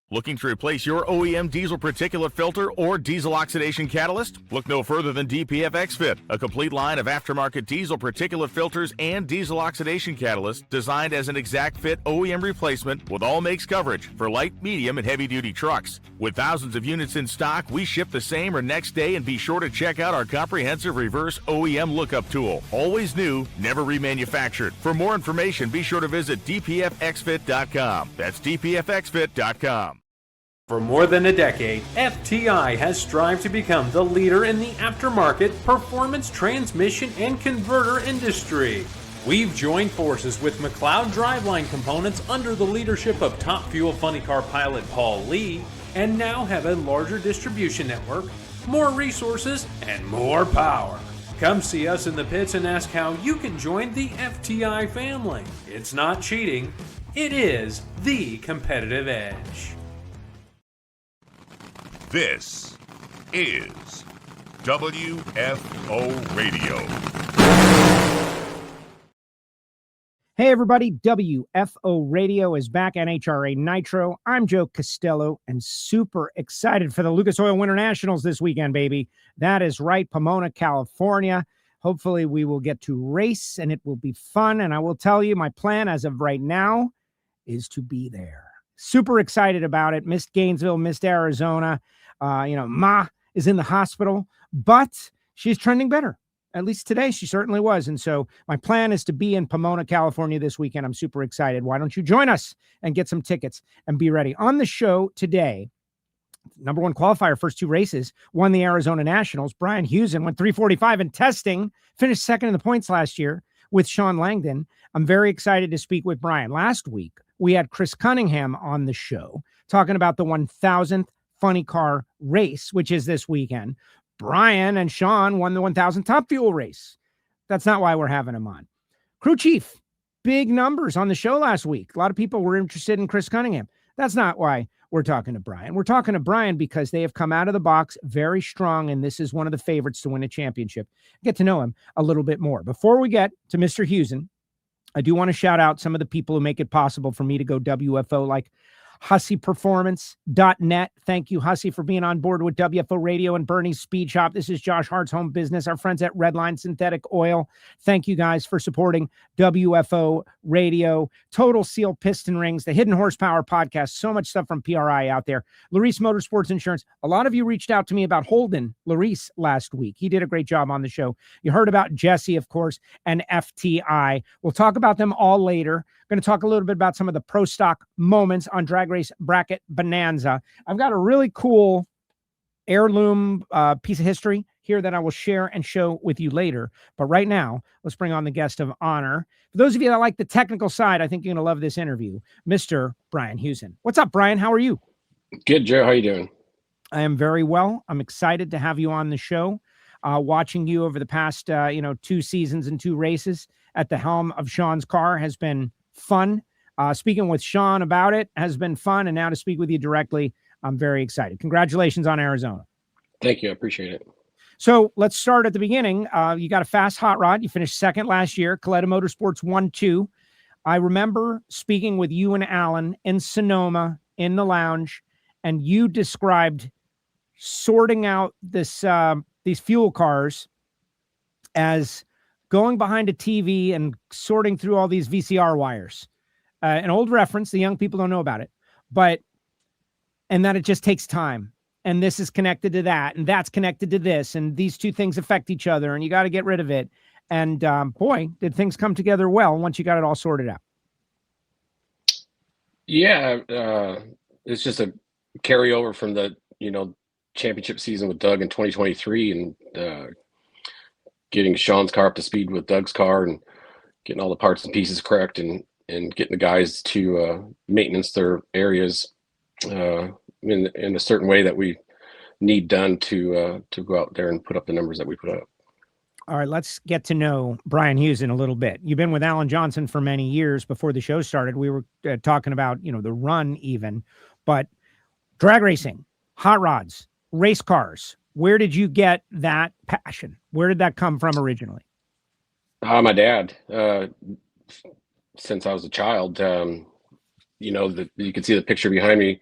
Looking to replace your OEM diesel particulate filter or diesel oxidation catalyst? Look no further than DPF XFit, a complete line of aftermarket diesel particulate filters and diesel oxidation catalysts designed as an exact fit OEM replacement with all makes coverage for light, medium, and heavy-duty trucks. With thousands of units in stock, we ship the same or next day, and be sure to check out our comprehensive reverse OEM lookup tool. Always new, never remanufactured. For more information, be sure to visit dpfxfit.com. That's dpfxfit.com. For more than a decade, FTI has strived to become the leader in the aftermarket performance transmission and converter industry. We've joined forces with McLeod driveline components under the leadership of Top Fuel funny car pilot Paul Lee, and now have a larger distribution network, more resources, and more power. Come see us in the pits and ask how you can join the FTI family. It's not cheating, it is the competitive edge. This is WFO Radio. Hey everybody, WFO Radio is back, NHRA Nitro. I'm Joe Castello and super excited for the Lucas Oil Winternationals this weekend, baby. That is right, Pomona, California. Hopefully we will get to race and it will be fun. And I will tell you, my plan as of right now is to be there. Super excited about it. Missed Gainesville, missed Arizona. Ma is in the hospital, but she's trending better. At least today, she certainly was. And so my plan is to be in Pomona, California this weekend. I'm super excited. Why don't you join us and get some tickets and be ready? On the show today, number one qualifier, first two races, won the Arizona Nationals. Brian Husen went 345 in testing, finished second in the points last year with Sean Langdon. I'm very excited to speak with Brian. Last week, we had Chris Cunningham on the show talking about the 1,000th funny car race, which is this weekend. Brian and Sean won the 1,000 Top Fuel race. That's not why we're having him on. Crew chief, big numbers on the show last week. A lot of people were interested in Chris Cunningham. That's not why we're talking to Brian. We're talking to Brian because they have come out of the box very strong, and this is one of the favorites to win a championship. Get to know him a little bit more. Before we get to Mr. Husen, I do want to shout out some of the people who make it possible for me to go WFO, like HusseyPerformance.net. Thank you, Hussey, for being on board with WFO Radio and Bernie's Speed Shop. This is Josh Hart's home business. Our friends at Redline Synthetic Oil. Thank you guys for supporting WFO Radio. Total Seal Piston Rings, the Hidden Horsepower Podcast. So much stuff from PRI out there. Larice Motorsports Insurance. A lot of you reached out to me about Holden Larice last week. He did a great job on the show. You heard about Jesse, of course, and FTI. We'll talk about them all later. Going to talk a little bit about some of the pro stock moments on Drag Race Bracket Bonanza. I've got a really cool heirloom piece of history here that I will share and show with you later. But right now, let's bring on the guest of honor. For those of you that like the technical side, I think you're going to love this interview, Mr. Brian Husen. What's up, Brian? How are you? Good, Joe. How you doing? I am very well. I'm excited to have you on the show. Watching you over the past, 2 seasons and 2 races at the helm of Sean's car has been fun. Speaking with Sean about it has been fun. And now to speak with you directly, I'm very excited. Congratulations on Arizona. Thank you. I appreciate it. So let's start at the beginning. You got a fast hot rod. You finished second last year. Kalitta Motorsports 1-2. I remember speaking with you and Alan in Sonoma in the lounge, and you described sorting out these fuel cars as going behind a TV and sorting through all these VCR wires. An old reference, the young people don't know about it, and that it just takes time. And this is connected to that, and that's connected to this, and these two things affect each other, and you got to get rid of it. And boy, did things come together well once you got it all sorted out. Yeah, it's just a carryover from the championship season with Doug in 2023, and getting Sean's car up to speed with Doug's car and getting all the parts and pieces correct, and getting the guys to maintenance their areas in a certain way that we need done to go out there and put up the numbers that we put up. All right, let's get to know Brian Husen a little bit. You've been with Alan Johnson for many years. Before the show started, we were talking about, the run even, but drag racing, hot rods, race cars. Where did you get that passion? Where did that come from originally? My dad, since I was a child, you can see the picture behind me.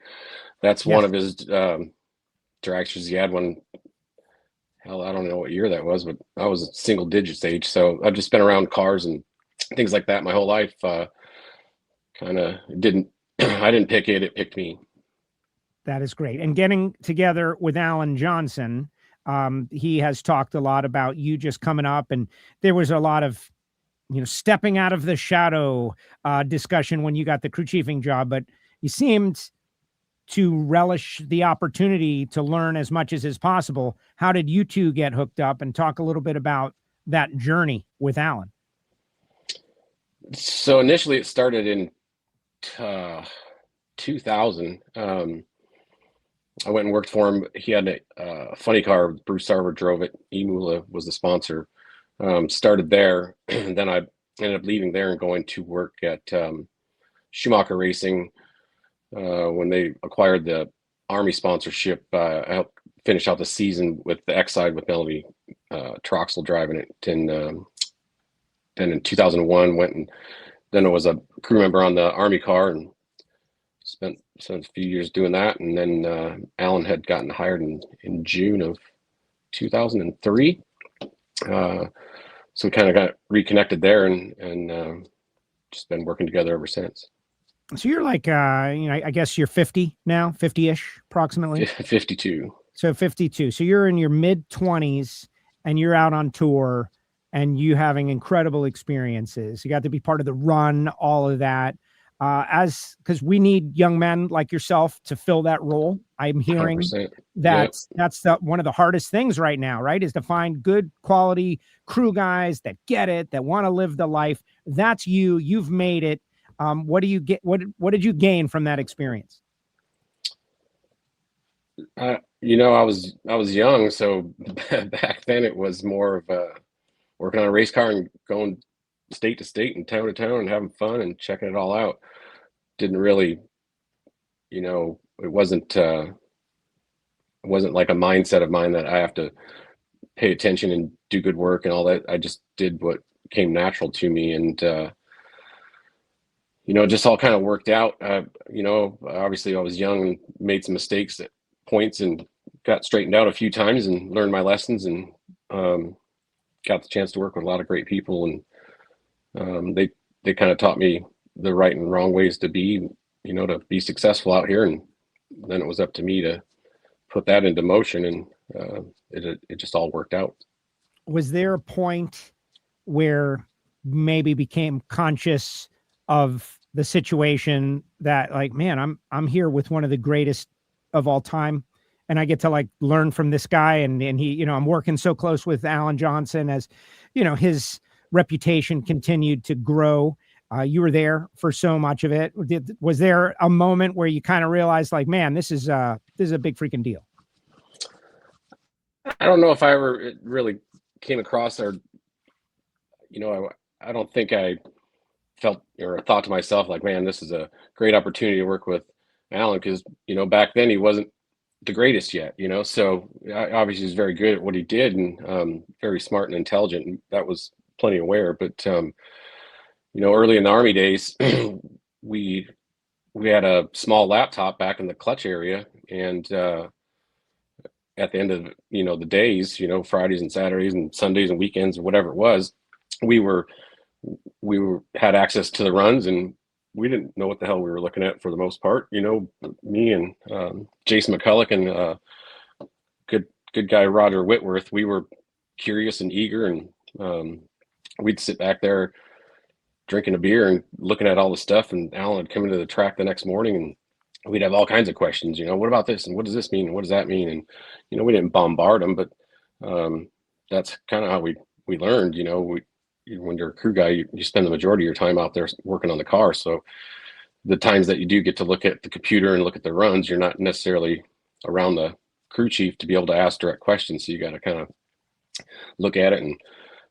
That's one of his dragsters. He had one. Hell, I don't know what year that was, but I was at single digits age. So I've just been around cars and things like that my whole life. Kind of didn't, I didn't pick it. It picked me. That is great. And getting together with Alan Johnson, he has talked a lot about you just coming up, and there was a lot of, stepping out of the shadow discussion when you got the crew chiefing job, but you seemed to relish the opportunity to learn as much as is possible. How did you two get hooked up, and talk a little bit about that journey with Alan? So initially it started in 2000. I went and worked for him. He had a funny car. Bruce Sarver drove it. Emula was the sponsor. Started there. And then I ended up leaving there and going to work at Schumacher Racing. When they acquired the Army sponsorship, I helped finish out the season with the X side with Melody Troxel driving it. And then in 2001 went and then I was a crew member on the Army car and spent a few years doing that. And then Alan had gotten hired in June of 2003. So we kind of got reconnected there and just been working together ever since. So you're like, I guess you're 50 now, 50-ish approximately. 52. So 52. So you're in your mid 20s and you're out on tour and you having incredible experiences. You got to be part of the run, all of that. Because we need young men like yourself to fill that role. I'm hearing 100%. that's one of the hardest things right now, right? Is to find good quality crew guys that get it, that want to live the life. That's you. You've made it. What do you get? What did you gain from that experience? I was young, so back then it was more of working on a race car and going state to state and town to town and having fun and checking it all out. Didn't really, it wasn't like a mindset of mine that I have to pay attention and do good work and all that. I just did what came natural to me, and it just all kind of worked out. Obviously I was young and made some mistakes at points and got straightened out a few times and learned my lessons and got the chance to work with a lot of great people. And they kind of taught me the right and wrong ways to be successful out here. And then it was up to me to put that into motion, and it just all worked out. Was there a point where maybe became conscious of the situation that, like, man, I'm here with one of the greatest of all time, and I get to learn from this guy, and he, I'm working so close with Alan Johnson as, his reputation continued to grow. You were there for so much of it. Was there a moment where you kind of realized, like, man, this is a big freaking deal? I don't know if I ever really came across I don't think I felt or thought to myself like, man, this is a great opportunity to work with Alan, because back then he wasn't the greatest yet, so obviously he's very good at what he did and very smart and intelligent, and that was plenty aware. But early in the Army days, we had a small laptop back in the clutch area, and at the end of the days, Fridays and Saturdays and Sundays and weekends or whatever it was, we had access to the runs, and we didn't know what the hell we were looking at for the most part. Me and Jason McCulloch and good guy Roger Whitworth, we were curious and eager, and we'd sit back there drinking a beer and looking at all the stuff, and Alan would come into the track the next morning and we'd have all kinds of questions, what about this? And what does this mean? And what does that mean? And, we didn't bombard them, but that's kind of how we learned. When you're a crew guy, you spend the majority of your time out there working on the car. So the times that you do get to look at the computer and look at the runs, you're not necessarily around the crew chief to be able to ask direct questions. So you got to kind of look at it and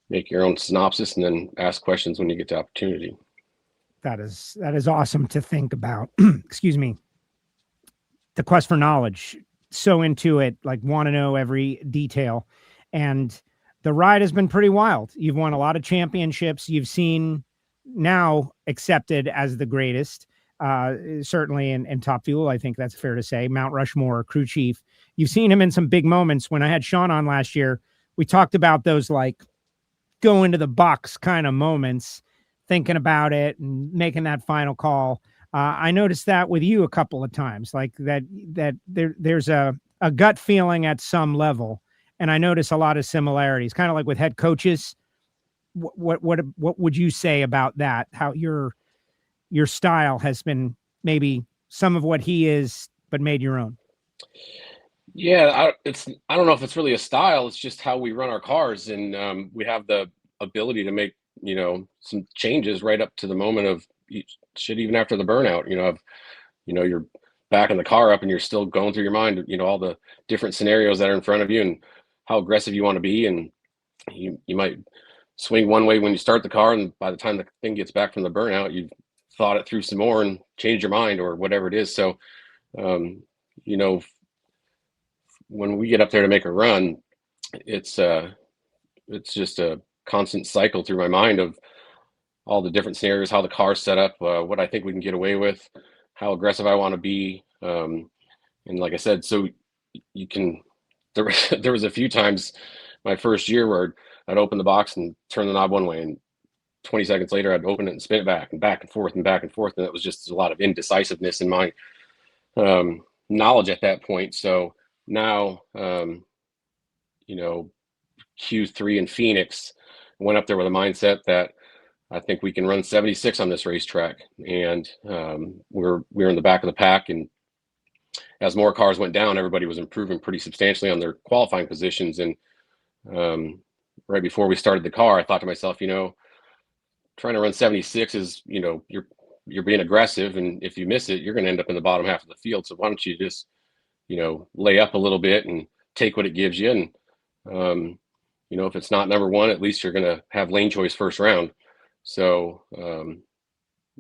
make your own synopsis and then ask questions when you get the opportunity. That is awesome to think about. Excuse me. The quest for knowledge, so into it, want to know every detail. And the ride has been pretty wild. You've won a lot of championships. You've seen now accepted as the greatest. certainly in Top Fuel. I think that's fair to say. Mount Rushmore crew chief. You've seen him in some big moments. When I had Sean on last year, we talked about those like go into the box kind of moments, thinking about it and making that final call. I noticed that with you a couple of times, like that there's a gut feeling at some level. And I notice a lot of similarities, kind of like with head coaches. What would you say about that? How your style has been maybe some of what he is, but made your own. Yeah, I don't know if it's really a style. It's just how we run our cars, and we have the ability to make some changes right up to the moment of shit, even after the burnout. You're backing the car up, and you're still going through your mind, all the different scenarios that are in front of you, and how aggressive you want to be, and you might swing one way when you start the car, and by the time the thing gets back from the burnout, you've thought it through some more and changed your mind or whatever it is. So, when we get up there to make a run, it's just a constant cycle through my mind of all the different scenarios, how the car's set up, what I think we can get away with, how aggressive I want to be. And like I said, so you can, there was a few times my first year where I'd open the box and turn the knob one way, and 20 seconds later I'd open it and spin it back and back and forth and back and forth. And it was just a lot of indecisiveness in my knowledge at that point. So now, Q3 in Phoenix, went up there with a mindset that I think we can run 76 on this racetrack. And we're in the back of the pack. And as more cars went down, everybody was improving pretty substantially on their qualifying positions. And right before we started the car, I thought to myself, trying to run 76 is, you're being aggressive. And if you miss it, you're going to end up in the bottom half of the field. So why don't you just, lay up a little bit and take what it gives you. And, if it's not number one, at least you're going to have lane choice first round. So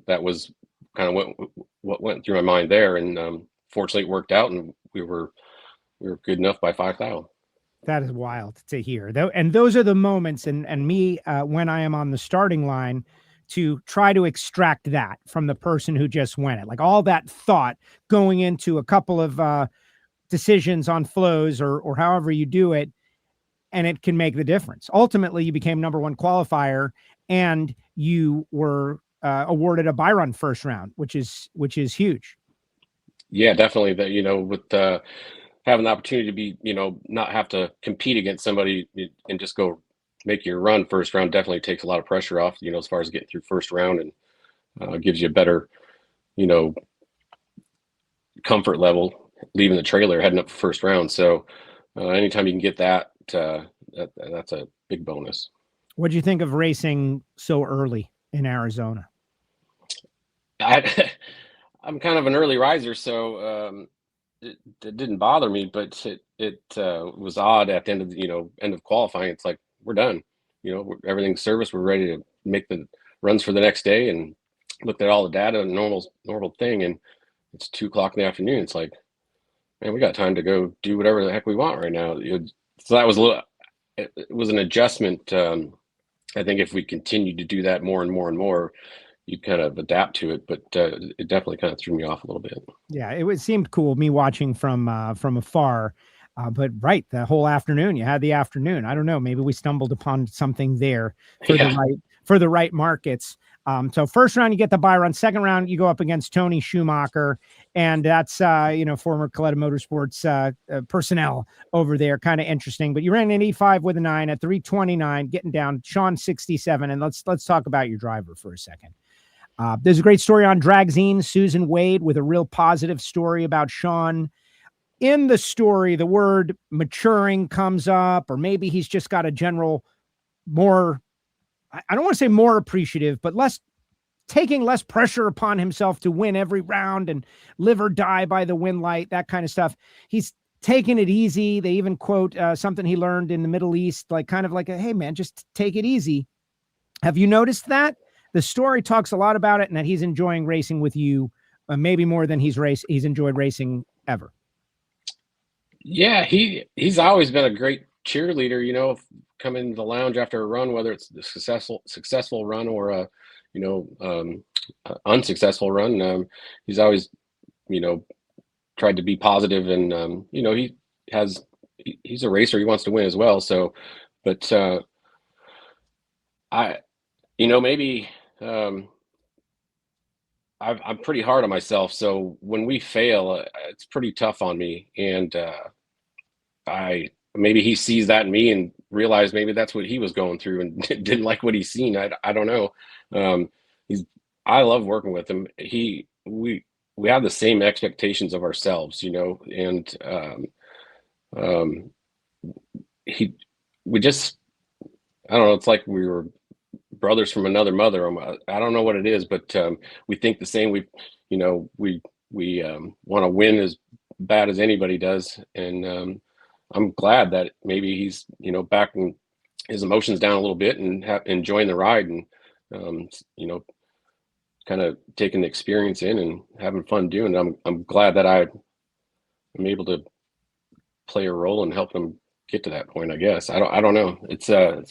that was kind of what went through my mind there. And fortunately it worked out, and we were good enough by 5 thou. That is wild to hear, though. And those are the moments, and me, when I am on the starting line, to try to extract that from the person who just went it, like all that thought going into a couple of decisions on flows or however you do it, and it can make the difference. Ultimately, you became number one qualifier, and you were awarded a buy run first round, which is huge. Yeah, definitely. That with having the opportunity to be, not have to compete against somebody and just go make your run first round definitely takes a lot of pressure off, as far as getting through first round, and gives you a better, comfort level leaving the trailer heading up for first round. So anytime you can get that, that's a big bonus. What do you think of racing so early in Arizona? I'm kind of an early riser, so it didn't bother me, but it was odd at the end of end of qualifying. It's like, we're done, everything's serviced. We're ready to make the runs for the next day, and looked at all the data, normal thing. And it's 2:00 in the afternoon. It's like, man, we got time to go do whatever the heck we want right now. So that was it was an adjustment. I think if we continued to do that more and more and more, you'd kind of adapt to it, but it definitely kind of threw me off a little bit. Yeah, it seemed cool, me watching from afar. But right, the whole afternoon, you had the afternoon. I don't know, maybe we stumbled upon something there for the right markets. So first round, you get the buy run. Second round, you go up against Tony Schumacher, and that's former Kalitta Motorsports personnel over there. Kind of interesting. But you ran an 85 with a 9 at 329, getting down Sean 67. And let's talk about your driver for a second. There's a great story on Dragzine, Susan Wade, with a real positive story about Sean. In the story, the word maturing comes up, or maybe he's just got a general more, I don't want to say more appreciative, but taking less pressure upon himself to win every round and live or die by the win light, that kind of stuff. He's taking it easy. They even quote something he learned in the Middle East, like kind of like, hey man, just take it easy. Have you noticed that? The story talks a lot about it, and that he's enjoying racing with you, maybe more than he's enjoyed racing ever. Yeah, he's always been a great cheerleader, coming into the lounge after a run, whether it's a successful run or unsuccessful run. He's always, tried to be positive, and he's a racer. He wants to win as well. So, but maybe I'm pretty hard on myself. So when we fail, it's pretty tough on me, and maybe he sees that in me and realized maybe that's what he was going through and didn't like what he's seen. I don't know. I love working with him. We have the same expectations of ourselves, and we just, I don't know. It's like we were brothers from another mother. I don't know what it is, but we think the same. We want to win as bad as anybody does, and I'm glad that maybe he's backing his emotions down a little bit and enjoying the ride, and kind of taking the experience in and having fun doing it. I'm glad that I'm able to play a role in helping him get to that point. I guess I don't know. It's a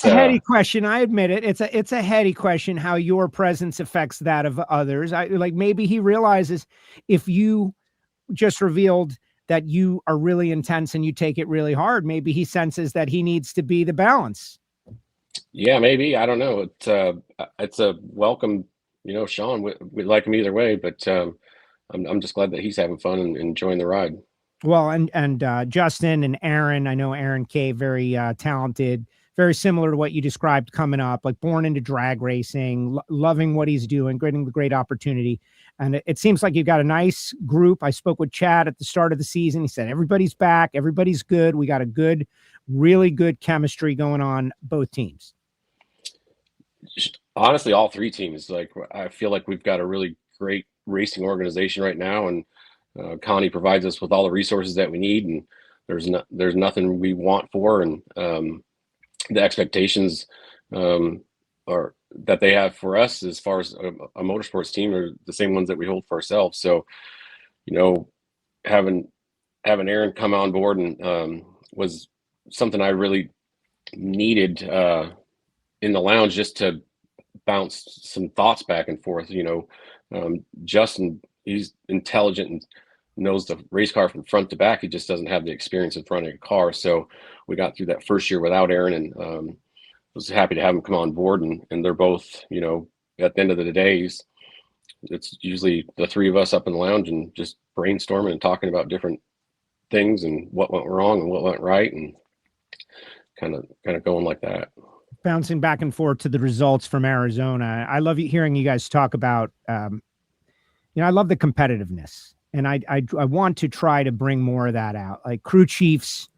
heady question. I admit it. It's a heady question how your presence affects that of others. Maybe he realizes if you just revealed that you are really intense and you take it really hard, maybe he senses that he needs to be the balance. Yeah, maybe. I don't know. It's a welcome, Sean, we like him either way, but I'm just glad that he's having fun and enjoying the ride. Well, and Justin and Aaron, I know Aaron K, very talented, very similar to what you described coming up, like born into drag racing, loving what he's doing, getting the great opportunity. And it seems like you've got a nice group. I spoke with Chad at the start of the season. He said, everybody's back. Everybody's good. We got a really good chemistry going on both teams. Honestly, all three teams, I feel like we've got a really great racing organization right now. And Connie provides us with all the resources that we need. And there's nothing we want for. And the expectations are that they have for us as far as a motorsports team are the same ones that we hold for ourselves. So, having Aaron come on board and was something I really needed in the lounge, just to bounce some thoughts back and forth. Justin, he's intelligent and knows the race car from front to back. He just doesn't have the experience of running a car. So we got through that first year without Aaron, and was happy to have him come on board. And they're both, at the end of the day, it's usually the three of us up in the lounge and just brainstorming and talking about different things and what went wrong and what went right, and kind of going like that. Bouncing back and forth to the results from Arizona. I love hearing you guys talk about, I love the competitiveness, and I want to try to bring more of that out. Like crew chiefs.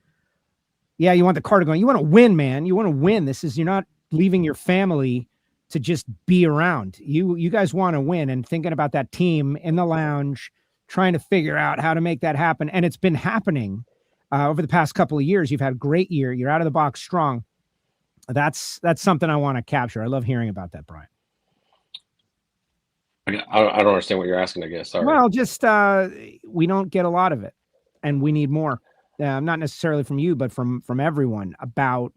Yeah. You want the car to go. You want to win, man. You want to win. You're not leaving your family to just be around. You guys want to win, and thinking about that team in the lounge, trying to figure out how to make that happen. And it's been happening over the past couple of years. You've had a great year. You're out of the box strong. That's something I want to capture. I love hearing about that, Brian. I don't understand what you're asking, I guess. Sorry. Well, just we don't get a lot of it, and we need more. Not necessarily from you, but from everyone. About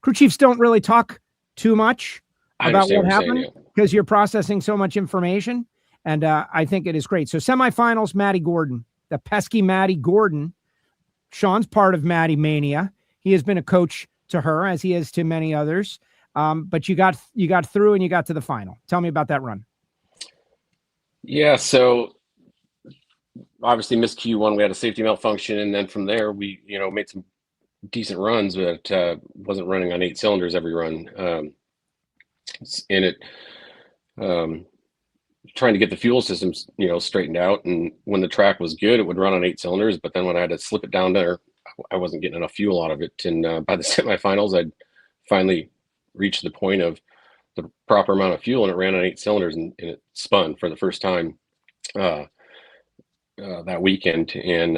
crew chiefs don't really talk too much about what happened because you're processing so much information, and I think it is great. So semifinals, Maddie Gordon, the pesky Maddie Gordon. Sean's part of Maddie Mania. He has been a coach to her, as he is to many others. But you got through and you got to the final. Tell me about that run. Yeah, so obviously missed Q1. We had a safety malfunction, and then from there we made some decent runs, but wasn't running on 8 cylinders every run. And it trying to get the fuel systems straightened out, and when the track was good, it would run on 8 cylinders, but then when I had to slip it down there, I wasn't getting enough fuel out of it. And by the semifinals, I'd finally reached the point of the proper amount of fuel, and it ran on 8 cylinders, and it spun for the first time that weekend. And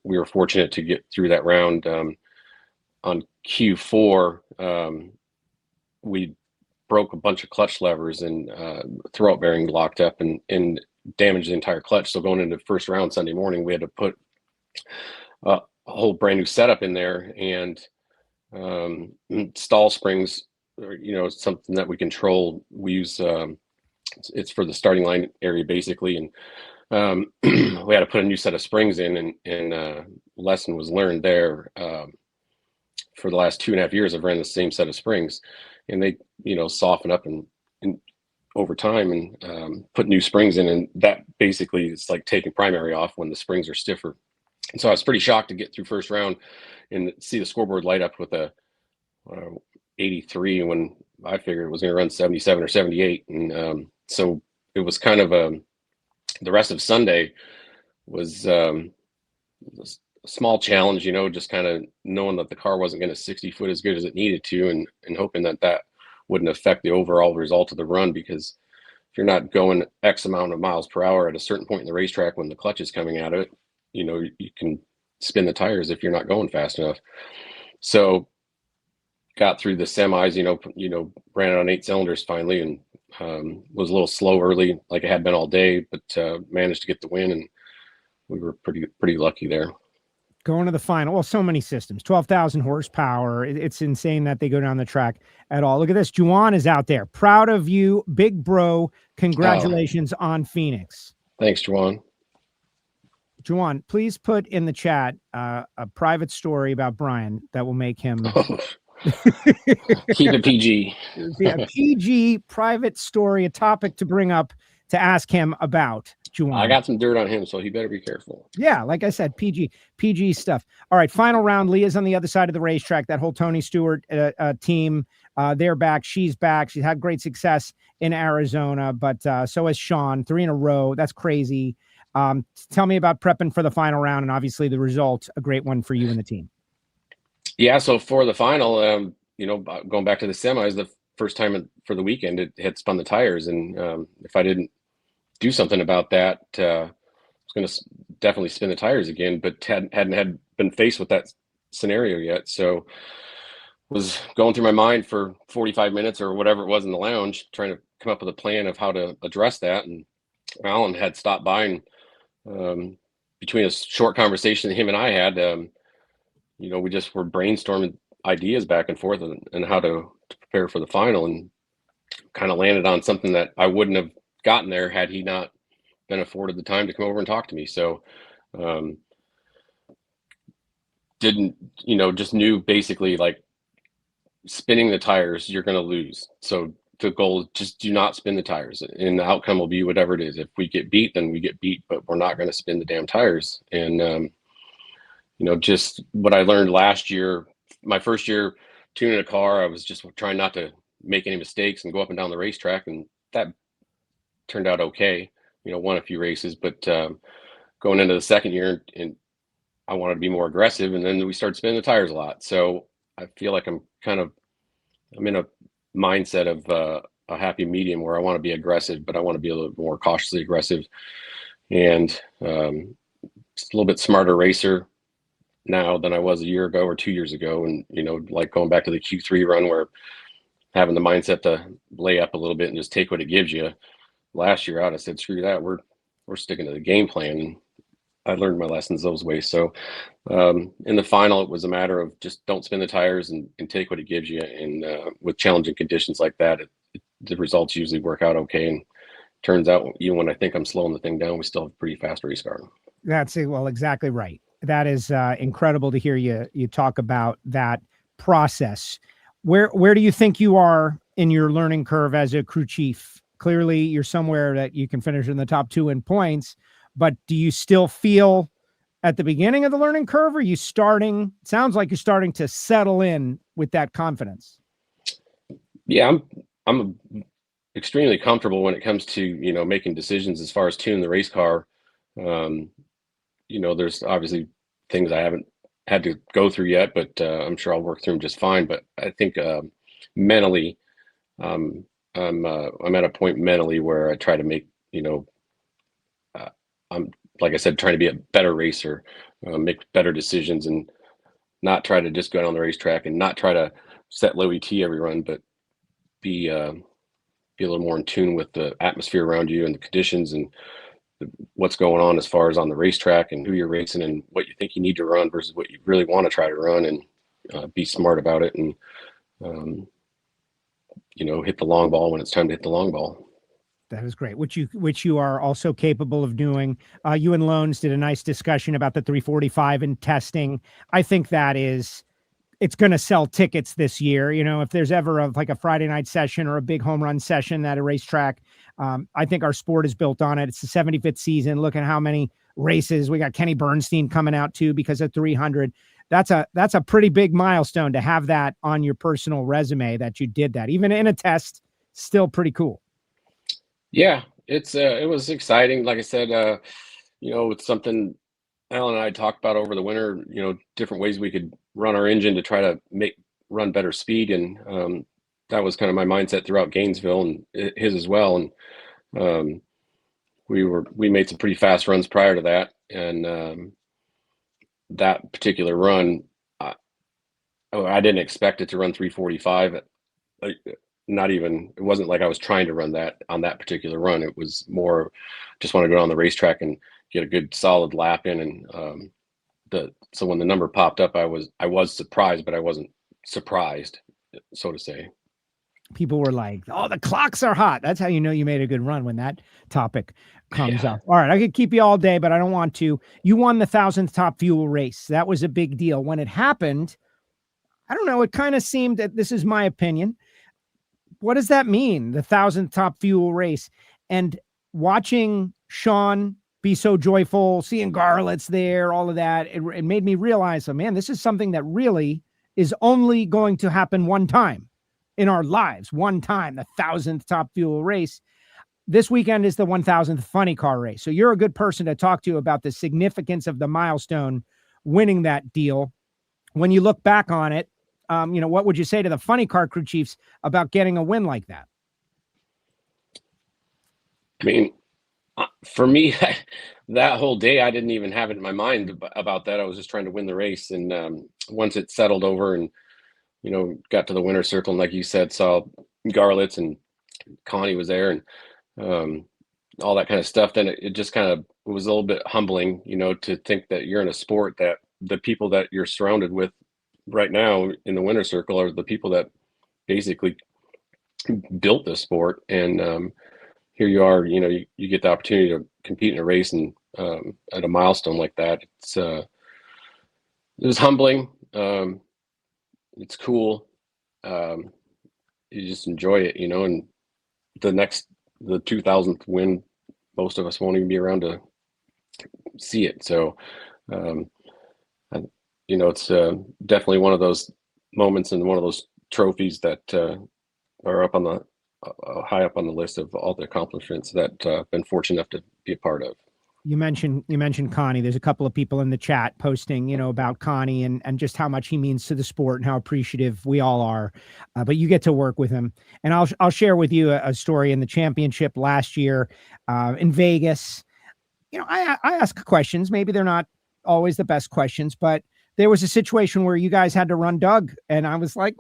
we were fortunate to get through that round. On Q4, we broke a bunch of clutch levers, and throwout bearing locked up and damaged the entire clutch. So going into the first round Sunday morning, we had to put a whole brand new setup in there, and stall springs something that we control. We use it's for the starting line area basically, and we had to put a new set of springs in, and lesson was learned there. For the last 2.5 years, I've ran the same set of springs, and they soften up and over time, and put new springs in, and that basically is like taking primary off when the springs are stiffer. And so I was pretty shocked to get through first round and see the scoreboard light up with a 83 when I figured it was going to run 77 or 78. And so it was kind of the rest of Sunday was a small challenge, just kind of knowing that the car wasn't going to 60 foot as good as it needed to, and hoping that wouldn't affect the overall result of the run, because if you're not going X amount of miles per hour at a certain point in the racetrack when the clutch is coming out of it, you can spin the tires if you're not going fast enough. So got through the semis, ran it on 8 cylinders finally, and was a little slow early like I had been all day, but managed to get the win, and we were pretty lucky there. Going to the final. Well, so many systems, 12,000 horsepower. It's insane that they go down the track at all. Look at this. Juwan is out there. Proud of you, big bro. Congratulations on Phoenix. Thanks, Juwan. Juwan, please put in the chat a private story about Brian that will make him keep it PG. A PG private story, a topic to bring up to ask him about. Juwan. I got some dirt on him, so he better be careful. Yeah, like I said, PG stuff. All right, final round. Leah's on the other side of the racetrack. That whole Tony Stewart team, they're back. She's back. She's had great success in Arizona, but so has Sean. 3 in a row. That's crazy. Tell me about prepping for the final round, and obviously the result, a great one for you and the team. Yeah, so for the final, going back to the semis, the first time for the weekend, it had spun the tires, and if I didn't do something about that, I was going to definitely spin the tires again, but hadn't been faced with that scenario yet. So was going through my mind for 45 minutes or whatever it was in the lounge, trying to come up with a plan of how to address that. And Alan had stopped by, and between a short conversation that him and I had, we just were brainstorming ideas back and forth and how to prepare for the final, and kind of landed on something that I wouldn't have gotten there had he not been afforded the time to come over and talk to me. So just knew basically, like, spinning the tires, you're going to lose. So the goal is just do not spin the tires, and the outcome will be whatever it is. If we get beat, then we get beat, but we're not going to spin the damn tires. And just what I learned last year, my first year tuning a car, I was just trying not to make any mistakes and go up and down the racetrack, and that turned out okay. Won a few races, but going into the second year, and I wanted to be more aggressive, and then we started spinning the tires a lot. So I feel like I'm in a mindset of a happy medium where I want to be aggressive, but I want to be a little more cautiously aggressive, and just a little bit smarter racer now than I was a year ago or 2 years ago. And like going back to the Q3 run, where having the mindset to lay up a little bit and just take what it gives you. Last year out, I said, screw that. We're sticking to the game plan. And I learned my lessons those ways. So in the final, it was a matter of just don't spin the tires and take what it gives you. And with challenging conditions like that, the results usually work out okay. And turns out, even when I think I'm slowing the thing down, we still have a pretty fast race car. That's it. Well, exactly right. That is incredible to hear you talk about that process. Where do you think you are in your learning curve as a crew chief? Clearly, you're somewhere that you can finish in the top 2 in points, but do you still feel at the beginning of the learning curve? Or are you starting? Sounds like you're starting to settle in with that confidence. Yeah, I'm extremely comfortable when it comes to making decisions as far as tuning the race car. There's obviously things I haven't had to go through yet, but I'm sure I'll work through them just fine. But I think mentally, I'm at a point mentally where I try to make, I'm, like I said, trying to be a better racer, make better decisions, and not try to just go down the racetrack and not try to set low ET every run, but be a little more in tune with the atmosphere around you and the conditions and what's going on as far as on the racetrack and who you're racing and what you think you need to run versus what you really want to try to run, and be smart about it. And hit the long ball when it's time to hit the long ball. That is great, which you are also capable of doing. You and Loans did a nice discussion about the 345 and testing. I think it's going to sell tickets this year. If there's ever a Friday night session or a big home run session at a racetrack, I think our sport is built on it. It's the 75th season. Look at how many races. We got Kenny Bernstein coming out too because of 300. That's a pretty big milestone to have that on your personal resume that you did that. Even in a test, still pretty cool. Yeah, it was exciting. Like I said, it's something Alan and I talked about over the winter, different ways we could run our engine to try to run better speed. And that was kind of my mindset throughout Gainesville and his as well. And we made some pretty fast runs prior to that. And that particular run, I didn't expect it to run 345. It wasn't like I was trying to run that on that particular run. It was more just want to go on the racetrack and get a good solid lap in. And so when the number popped up, I was surprised, but I wasn't surprised, so to say. People were like, "Oh, the clocks are hot." That's how you know you made a good run when that topic comes up. All right, I could keep you all day, but I don't want to. You won the 1,000th Top Fuel race. That was a big deal. When it happened, I don't know, it kind of seemed that, this is my opinion, what does that mean, the 1,000th Top Fuel race? And watching Sean be so joyful, seeing Garlett's there, all of that, it made me realize, man, this is something that really is only going to happen one time in our lives. One time, the 1,000th Top Fuel race. This weekend is the 1,000th funny car race. So you're a good person to talk to about the significance of the milestone, winning that deal. When you look back on it, what would you say to the funny car crew chiefs about getting a win like that? I mean, for me, that whole day, I didn't even have it in my mind about that. I was just trying to win the race. And once it settled over and, got to the winner's circle, and like you said, saw Garlett's and Connie was there and all that kind of stuff, then it just kind of was a little bit humbling, to think that you're in a sport that the people that you're surrounded with right now in the winner's circle are the people that basically built this sport. And here you are, you get the opportunity to compete in a race and at a milestone like that. It was humbling. It's cool. You just enjoy it, and the 2000th win, most of us won't even be around to see it. So, it's definitely one of those moments and one of those trophies that are up on the high up on the list of all the accomplishments that I've been fortunate enough to be a part of. You mentioned Connie. There's a couple of people in the chat posting, about Connie and just how much he means to the sport and how appreciative we all are. But you get to work with him. And I'll share with you a story in the championship last year in Vegas. I ask questions. Maybe they're not always the best questions, but there was a situation where you guys had to run Doug. And I was like,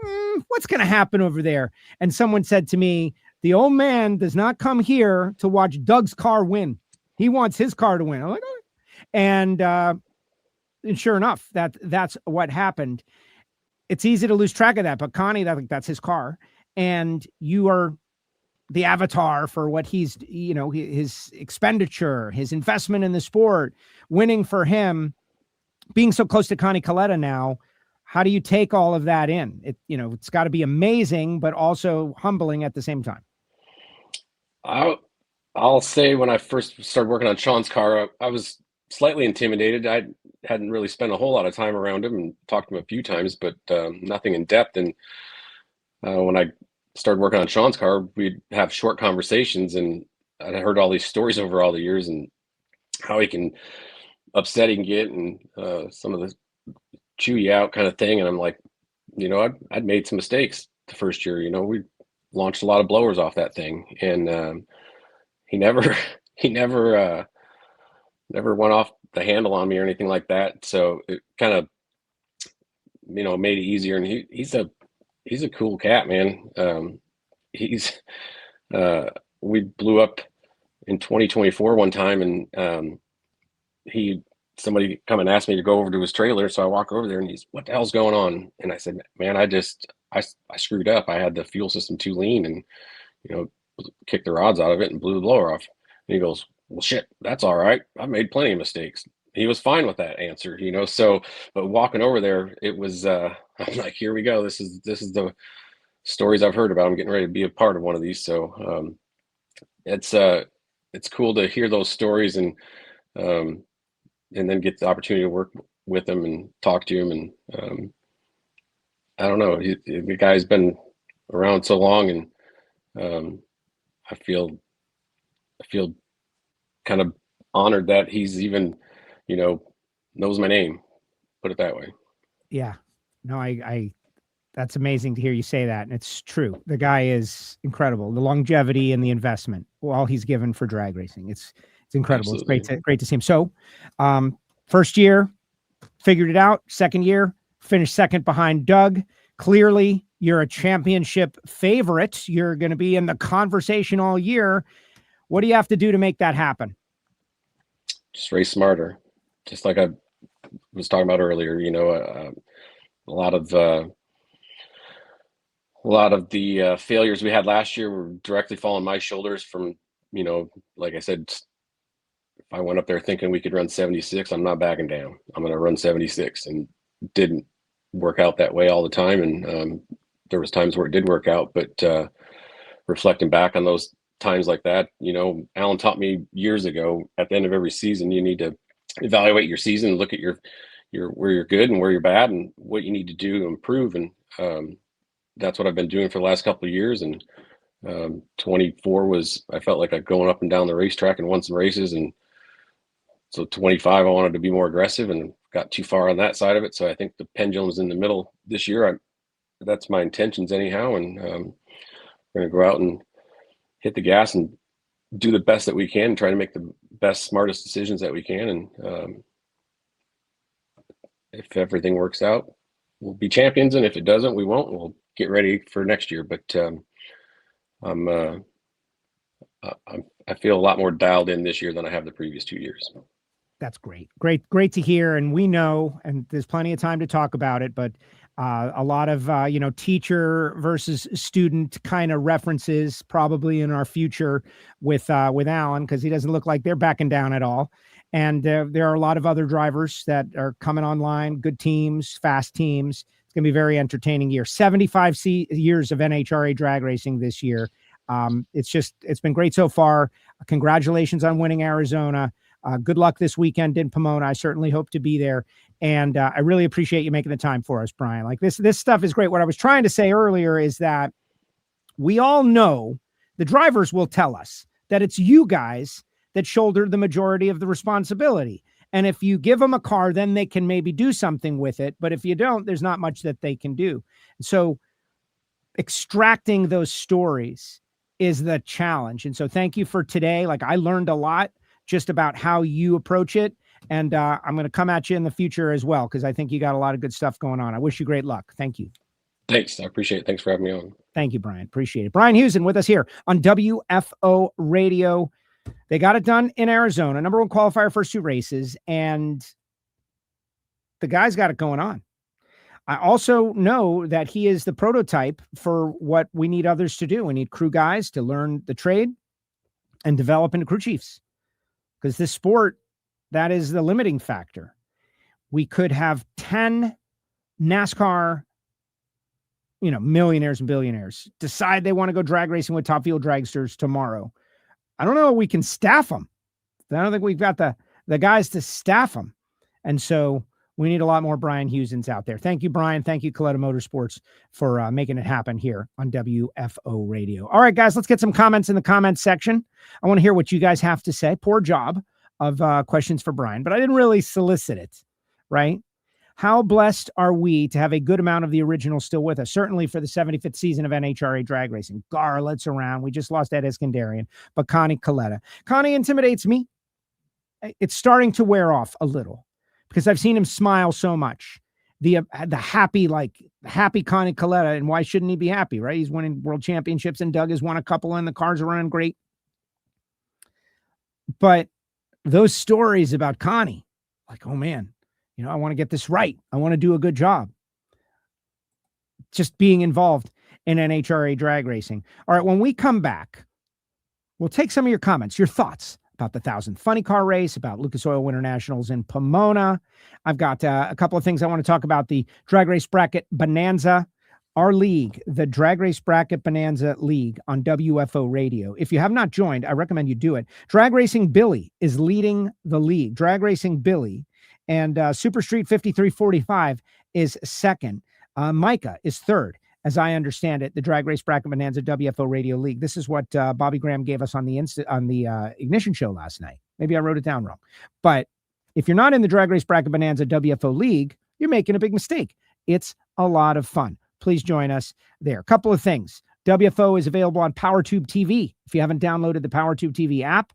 what's going to happen over there? And someone said to me, the old man does not come here to watch Doug's car win. He wants his car to win. I'm like, oh. And sure enough, that's what happened. It's easy to lose track of that, but Connie, that's his car. And you are the avatar for what he's, his expenditure, his investment in the sport, winning for him, being so close to Connie Kalitta now. How do you take all of that in? It's got to be amazing, but also humbling at the same time. I'll say when I first started working on Sean's car, I was slightly intimidated. I hadn't really spent a whole lot of time around him and talked to him a few times, but nothing in depth. And when I started working on Sean's car, we'd have short conversations, and I heard all these stories over all the years and how upset he can get and some of the chew you out kind of thing. And I'm like, I'd made some mistakes the first year. We launched a lot of blowers off that thing, and he never went off the handle on me or anything like that. So it kind of, made it easier. And he's a cool cat, man. We blew up in 2024 one time, and somebody come and asked me to go over to his trailer. So I walk over there and he's, what the hell's going on? And I said, man, I just I screwed up. I had the fuel system too lean and, kicked the rods out of it and blew the blower off. And he goes, well, shit, that's all right. I've made plenty of mistakes. He was fine with that answer, so, but walking over there, it was, I'm like, here we go. This is the stories I've heard about. I'm getting ready to be a part of one of these. So, it's cool to hear those stories and then get the opportunity to work with them and talk to him. And, I don't know, the guy's been around so long, and I feel kind of honored that he's even, knows my name, put it that way. Yeah, no, I that's amazing to hear you say that. And it's true. The guy is incredible. The longevity and the investment, all he's given for drag racing. It's incredible. Absolutely. It's great to see him. So, first year, figured it out. Second year, finished second behind Doug. Clearly, you're a championship favorite. You're going to be in the conversation all year. What do you have to do to make that happen? Just race smarter. Just like I was talking about earlier, a lot of the failures we had last year were directly falling on my shoulders from, like I said, if I went up there thinking we could run 76, I'm not backing down. I'm going to run 76, and didn't work out that way all the time. And there was times where it did work out, but reflecting back on those times like that, Alan taught me years ago, at the end of every season, you need to evaluate your season, look at your where you're good and where you're bad and what you need to do to improve. And that's what I've been doing for the last couple of years. And 24 I felt like I'd going up and down the racetrack and won some races. And so 25, I wanted to be more aggressive and got too far on that side of it. So I think the pendulum's in the middle this year. That's my intentions anyhow. And we're going to go out and hit the gas and do the best that we can, try to make the best, smartest decisions that we can. And if everything works out, we'll be champions. And if it doesn't, we won't. We'll get ready for next year. But I feel a lot more dialed in this year than I have the previous 2 years. That's great to hear. And we know, and there's plenty of time to talk about it, but a lot of, teacher versus student kind of references probably in our future with Alan, because he doesn't look like they're backing down at all. And there are a lot of other drivers that are coming online, good teams, fast teams. It's going to be a very entertaining year. 75 years of NHRA drag racing this year. It's been great so far. Congratulations on winning Arizona. Good luck this weekend in Pomona. I certainly hope to be there. And I really appreciate you making the time for us, Brian. Like this stuff is great. What I was trying to say earlier is that we all know, the drivers will tell us, that it's you guys that shoulder the majority of the responsibility. And if you give them a car, then they can maybe do something with it. But if you don't, there's not much that they can do. So extracting those stories is the challenge. And so thank you for today. Like, I learned a lot just about how you approach it. And I'm going to come at you in the future as well, because I think you got a lot of good stuff going on. I wish you great luck. Thank you. Thanks. I appreciate it. Thanks for having me on. Thank you, Brian. Appreciate it. Brian Husen with us here on WFO Radio. They got it done in Arizona, number one qualifier, first two races, and the guy's got it going on. I also know that he is the prototype for what we need others to do. We need crew guys to learn the trade and develop into crew chiefs, because this sport, that is the limiting factor. We could have 10 NASCAR, millionaires and billionaires decide they want to go drag racing with Top Fuel dragsters tomorrow. I don't know if we can staff them. I don't think we've got the guys to staff them. And so we need a lot more Brian Husens out there. Thank you, Brian. Thank you, Kalitta Motorsports, for making it happen here on WFO Radio. All right, guys, let's get some comments in the comments section. I want to hear what you guys have to say. Poor job of questions for Brian, but I didn't really solicit it, right? How blessed are we to have a good amount of the original still with us? Certainly for the 75th season of NHRA Drag Racing. Garlett's around. We just lost Ed Iskandarian, but Connie Kalitta. Connie intimidates me. It's starting to wear off a little because I've seen him smile so much. The happy Connie Kalitta, and why shouldn't he be happy, right? He's winning world championships, and Doug has won a couple, and the cars are running great. But those stories about Connie, like, oh man, I want to get this right. I want to do a good job. just being involved in NHRA drag racing. All right, when we come back, we'll take some of your comments, your thoughts about the 1,000 Funny Car Race, about Lucas Oil Winternationals in Pomona. I've got a couple of things I want to talk about. The Drag Race Bracket Bonanza, our league, the Drag Race Bracket Bonanza League on WFO Radio. If you have not joined, I recommend you do it. Drag Racing Billy is leading the league. Drag Racing Billy and Super Street 5345 is second. Micah is third. As I understand it, the Drag Race Bracket Bonanza WFO Radio League. This is what Bobby Graham gave us on the Ignition show last night. Maybe I wrote it down wrong. But if you're not in the Drag Race Bracket Bonanza WFO League, you're making a big mistake. It's a lot of fun. Please join us there. A couple of things. WFO is available on PowerTube TV. If you haven't downloaded the PowerTube TV app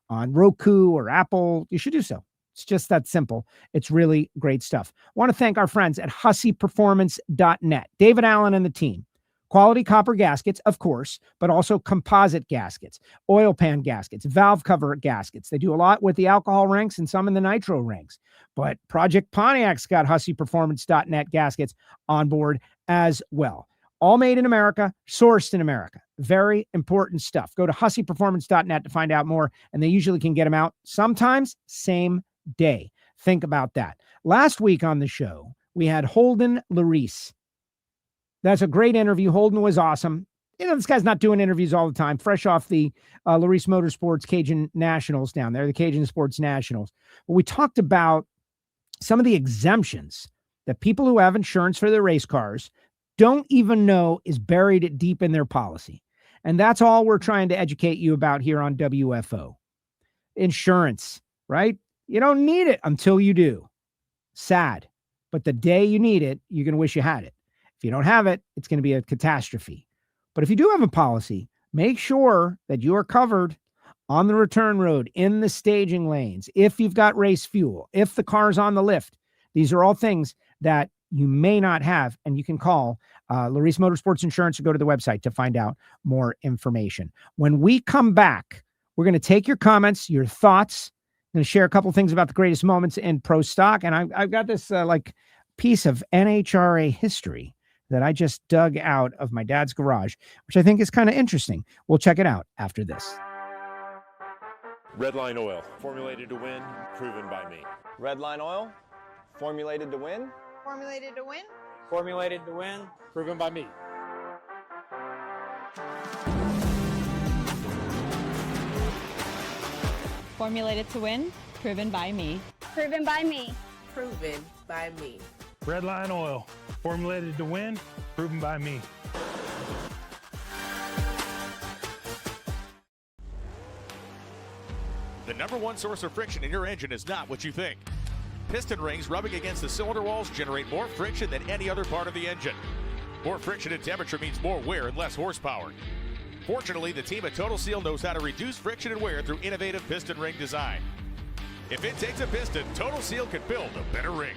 on Roku or Apple, you should do so. It's just that simple. It's really great stuff. I want to thank our friends at HusseyPerformance.net. David Allen and the team. Quality copper gaskets, of course, but also composite gaskets, oil pan gaskets, valve cover gaskets. They do a lot with the alcohol ranks and some in the nitro ranks. But Project Pontiac's got HusseyPerformance.net gaskets on board as well. All made in America, sourced in America. Very important stuff. Go to HusseyPerformance.net to find out more, and they usually can get them out sometimes same day. Think about that. Last week on the show, we had Holden Larice. That's a great interview. Holden was awesome. You know, this guy's not doing interviews all the time, fresh off the Larice Motorsports Cajun Nationals down there, the Cajun Sports Nationals. But we talked about some of the exemptions that people who have insurance for their race cars don't even know is buried deep in their policy. And that's all we're trying to educate you about here on WFO. Insurance, right? You don't need it until you do. Sad. But the day you need it, you're going to wish you had it. If you don't have it, it's going to be a catastrophe. But if you do have a policy, make sure that you are covered on the return road, in the staging lanes, if you've got race fuel, if the car's on the lift. These are all things that you may not have, and you can call Larice Motorsports Insurance or go to the website to find out more information. When we come back, we're going to take your comments, your thoughts. I'm going to share a couple things about the greatest moments in pro stock. And I've got this piece of NHRA history that I just dug out of my dad's garage, which I think is kind of interesting. We'll check it out after this. Redline Oil, formulated to win, proven by me. Redline Oil, formulated to win. Formulated to win. Formulated to win, proven by me. Formulated to win, proven by me. Proven by me. Proven by me. Redline Oil, formulated to win, proven by me. The number one source of friction in your engine is not what you think. Piston rings rubbing against the cylinder walls generate more friction than any other part of the engine. More friction and temperature means more wear and less horsepower. Fortunately, the team at Total Seal knows how to reduce friction and wear through innovative piston ring design. If it takes a piston, Total Seal can build a better ring.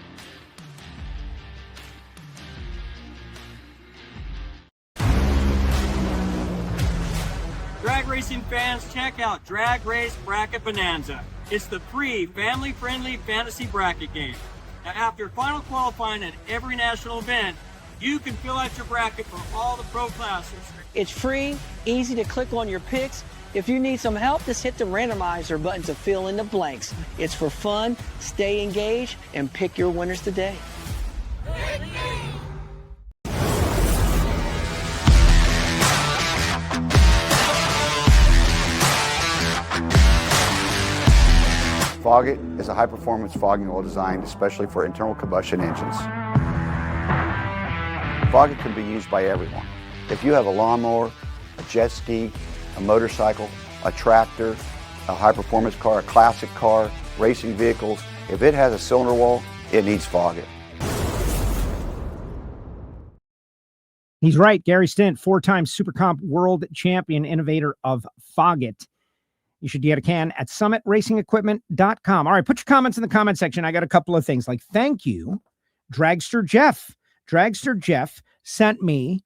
Drag racing fans, check out Drag Race Bracket Bonanza. It's the free, family-friendly fantasy bracket game. Now, after final qualifying at every national event, you can fill out your bracket for all the pro classes. It's free, easy to click on your picks. If you need some help, just hit the randomizer button to fill in the blanks. It's for fun, stay engaged, and pick your winners today. Foggit is a high-performance fogging oil designed especially for internal combustion engines. Foggit can be used by everyone. If you have a lawnmower, a jet ski, a motorcycle, a tractor, a high-performance car, a classic car, racing vehicles, if it has a cylinder wall, it needs Foggit. He's right. Gary Stint, four-time Super Comp World Champion, innovator of Foggit. You should get a can at summit-racingequipment.com. All right, put your comments in the comment section. I got a couple of things like thank you, Dragster Jeff. Dragster Jeff sent me,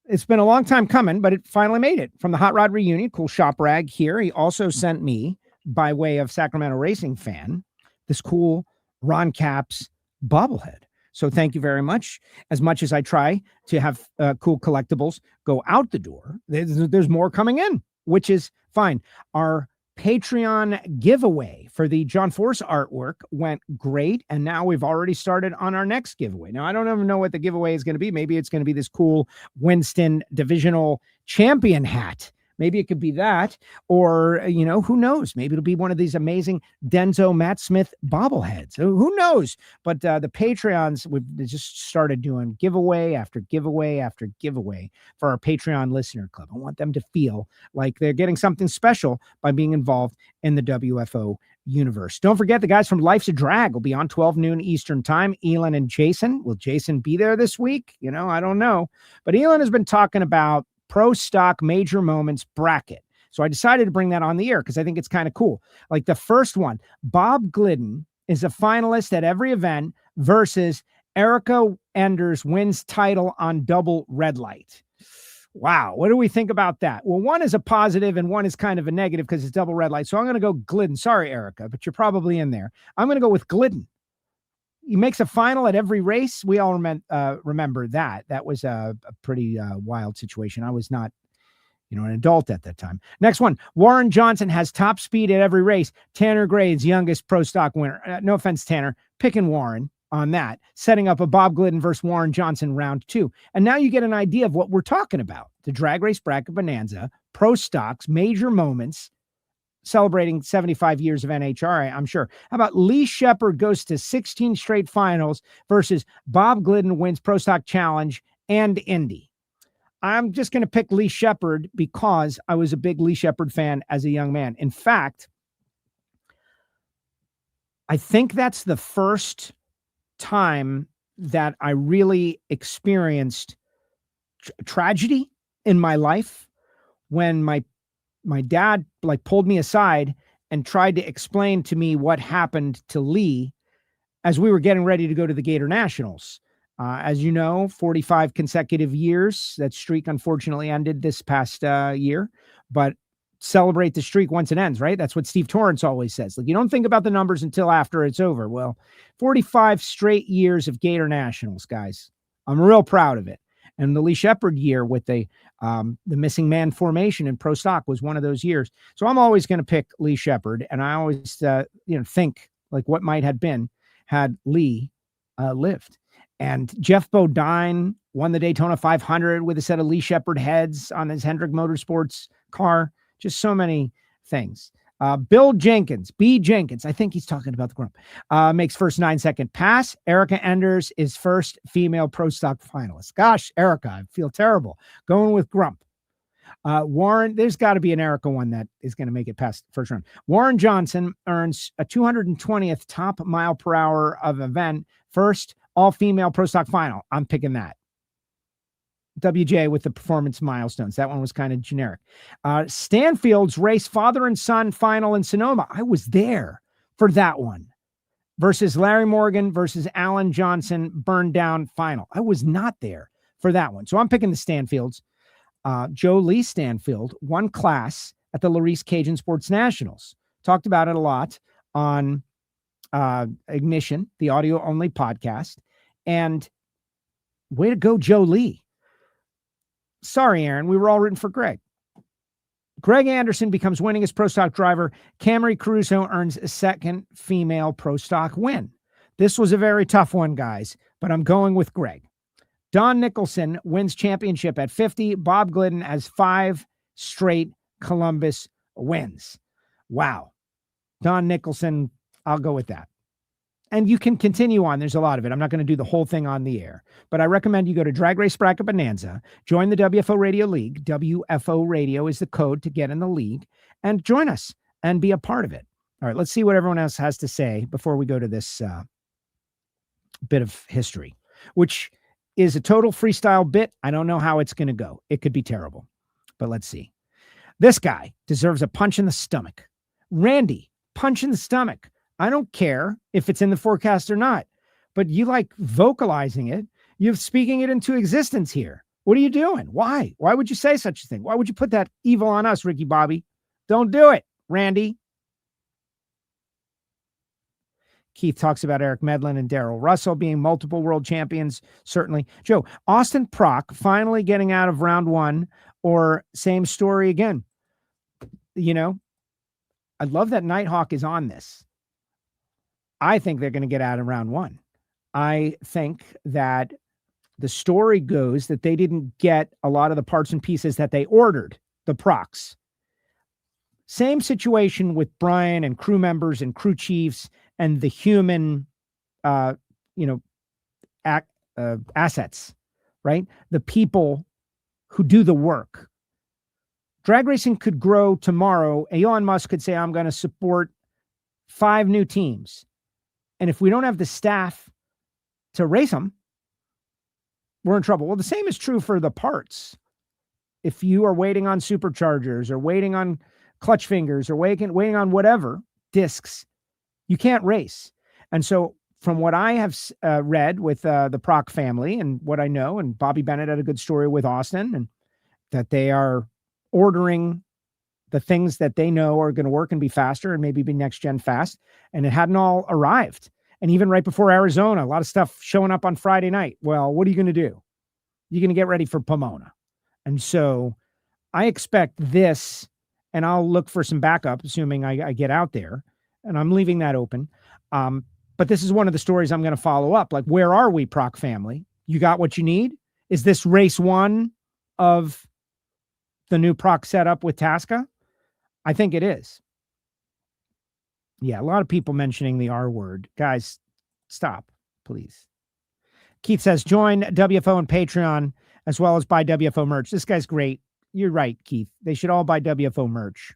it's been a long time coming, but it finally made it from the Hot Rod Reunion. Cool shop rag here. He also sent me, by way of Sacramento Racing fan, this cool Ron Capps bobblehead. So thank you very much. As much as I try to have cool collectibles go out the door, there's more coming in, which is fine. Our Patreon giveaway for the John Force artwork went great. And now we've already started on our next giveaway. Now, I don't even know what the giveaway is going to be. Maybe it's going to be this cool Winston divisional champion hat. Maybe it could be that, or, who knows? Maybe it'll be one of these amazing Denzo Matt Smith bobbleheads. Who knows? But the Patreons, we've just started doing giveaway after giveaway after giveaway for our Patreon listener club. I want them to feel like they're getting something special by being involved in the WFO universe. Don't forget, the guys from Life's a Drag will be on 12 noon Eastern time. Elon and Jason. Will Jason be there this week? I don't know. But Elon has been talking about Pro Stock Major Moments bracket. So I decided to bring that on the air because I think it's kind of cool. Like the first one, Bob Glidden is a finalist at every event versus Erica Enders wins title on double red light. Wow. What do we think about that? Well, one is a positive and one is kind of a negative because it's double red light. So I'm going to go Glidden. Sorry, Erica, but you're probably in there. I'm going to go with Glidden. He makes a final at every race. We all remember that. That was a pretty wild situation. I was not, an adult at that time. Next one, Warren Johnson has top speed at every race. Tanner Grade's youngest pro stock winner. No offense, Tanner. Picking Warren on that. Setting up a Bob Glidden versus Warren Johnson round 2. And now you get an idea of what we're talking about. The Drag Race Bracket Bonanza, pro stocks, major moments, celebrating 75 years of NHRA, I'm sure. How about Lee Shepard goes to 16 straight finals versus Bob Glidden wins Pro Stock Challenge and Indy? I'm just going to pick Lee Shepard because I was a big Lee Shepard fan as a young man. In fact, I think that's the first time that I really experienced tragedy in my life when my dad pulled me aside and tried to explain to me what happened to Lee as we were getting ready to go to the Gator Nationals. As you know, 45 consecutive years. That streak unfortunately ended this past year, but celebrate the streak once it ends, right? That's what Steve Torrence always says. You don't think about the numbers until after it's over. Well, 45 straight years of Gator Nationals, guys. I'm real proud of it. And the Lee Shepard year with the missing man formation in pro stock was one of those years. So I'm always going to pick Lee Shepard. And I always, think what might have been had Lee lived. And Jeff Bodine won the Daytona 500 with a set of Lee Shepard heads on his Hendrick Motorsports car. Just so many things. Bill Jenkins, B. Jenkins, I think he's talking about the Grump, makes first 9-second pass. Erica Enders is first female pro stock finalist. Gosh, Erica, I feel terrible. Going with Grump. Warren, there's got to be an Erica one that is going to make it past the first round. Warren Johnson earns a 220th top mile per hour of event, first all-female pro stock final. I'm picking that. WJ with the performance milestones. That one was kind of generic. Stanfield's race father and son final in Sonoma. I was there for that one. Versus Larry Morgan versus Alan Johnson burned down final. I was not there for that one. So I'm picking the Stanfields. Joe Lee Stanfield won class at the Larice Cajun Sports Nationals. Talked about it a lot on Ignition, the audio only podcast. And way to go, Joe Lee. Sorry, Aaron. We were all rooting for Greg. Greg Anderson becomes winningest pro stock driver. Camry Caruso earns a second female pro stock win. This was a very tough one, guys, but I'm going with Greg. Don Nicholson wins championship at 50. Bob Glidden has 5 straight Columbus wins. Wow. Don Nicholson, I'll go with that. And you can continue on. There's a lot of it. I'm not going to do the whole thing on the air, but I recommend you go to Drag Race Bracket Bonanza, join the WFO Radio League. WFO Radio is the code to get in the league, and join us and be a part of it. All right, let's see what everyone else has to say before we go to this bit of history, which is a total freestyle bit. I don't know how it's going to go. It could be terrible, but let's see. This guy deserves a punch in the stomach. Randy, punch in the stomach. I don't care if it's in the forecast or not, but you like vocalizing it. You're speaking it into existence here. What are you doing? Why? Why would you say such a thing? Why would you put that evil on us, Ricky Bobby? Don't do it, Randy. Keith talks about Eric Medlin and Darrell Russell being multiple world champions. Certainly. Joe, Austin Prock finally getting out of round one, or same story again. You know, I love that Nighthawk is on this. I think they're going to get out in round one. I think that the story goes that they didn't get a lot of the parts and pieces that they ordered, the Procks. Same situation with Brian and crew members and crew chiefs and the human, assets, right? The people who do the work. Drag racing could grow tomorrow. Elon Musk could say, I'm going to support 5 new teams. And if we don't have the staff to race them, we're in trouble. Well, the same is true for the parts. If you are waiting on superchargers or waiting on clutch fingers or waiting on whatever discs, you can't race. And so from what I have read with the Prock family and what I know, and Bobby Bennett had a good story with Austin, and that they are ordering the things that they know are going to work and be faster and maybe be next gen fast. And it hadn't all arrived. And even right before Arizona, a lot of stuff showing up on Friday night. Well, what are you going to do? You're going to get ready for Pomona. And so I expect this, and I'll look for some backup, assuming I get out there, and I'm leaving that open. But this is one of the stories I'm going to follow up. Like, where are we, Prock family? You got what you need? Is this race one of the new Prock setup with Tasca? I think it is. Yeah, a lot of people mentioning the R word. Guys, stop, please. Keith says, join WFO and Patreon, as well as buy WFO merch. This guy's great. You're right, Keith. They should all buy WFO merch.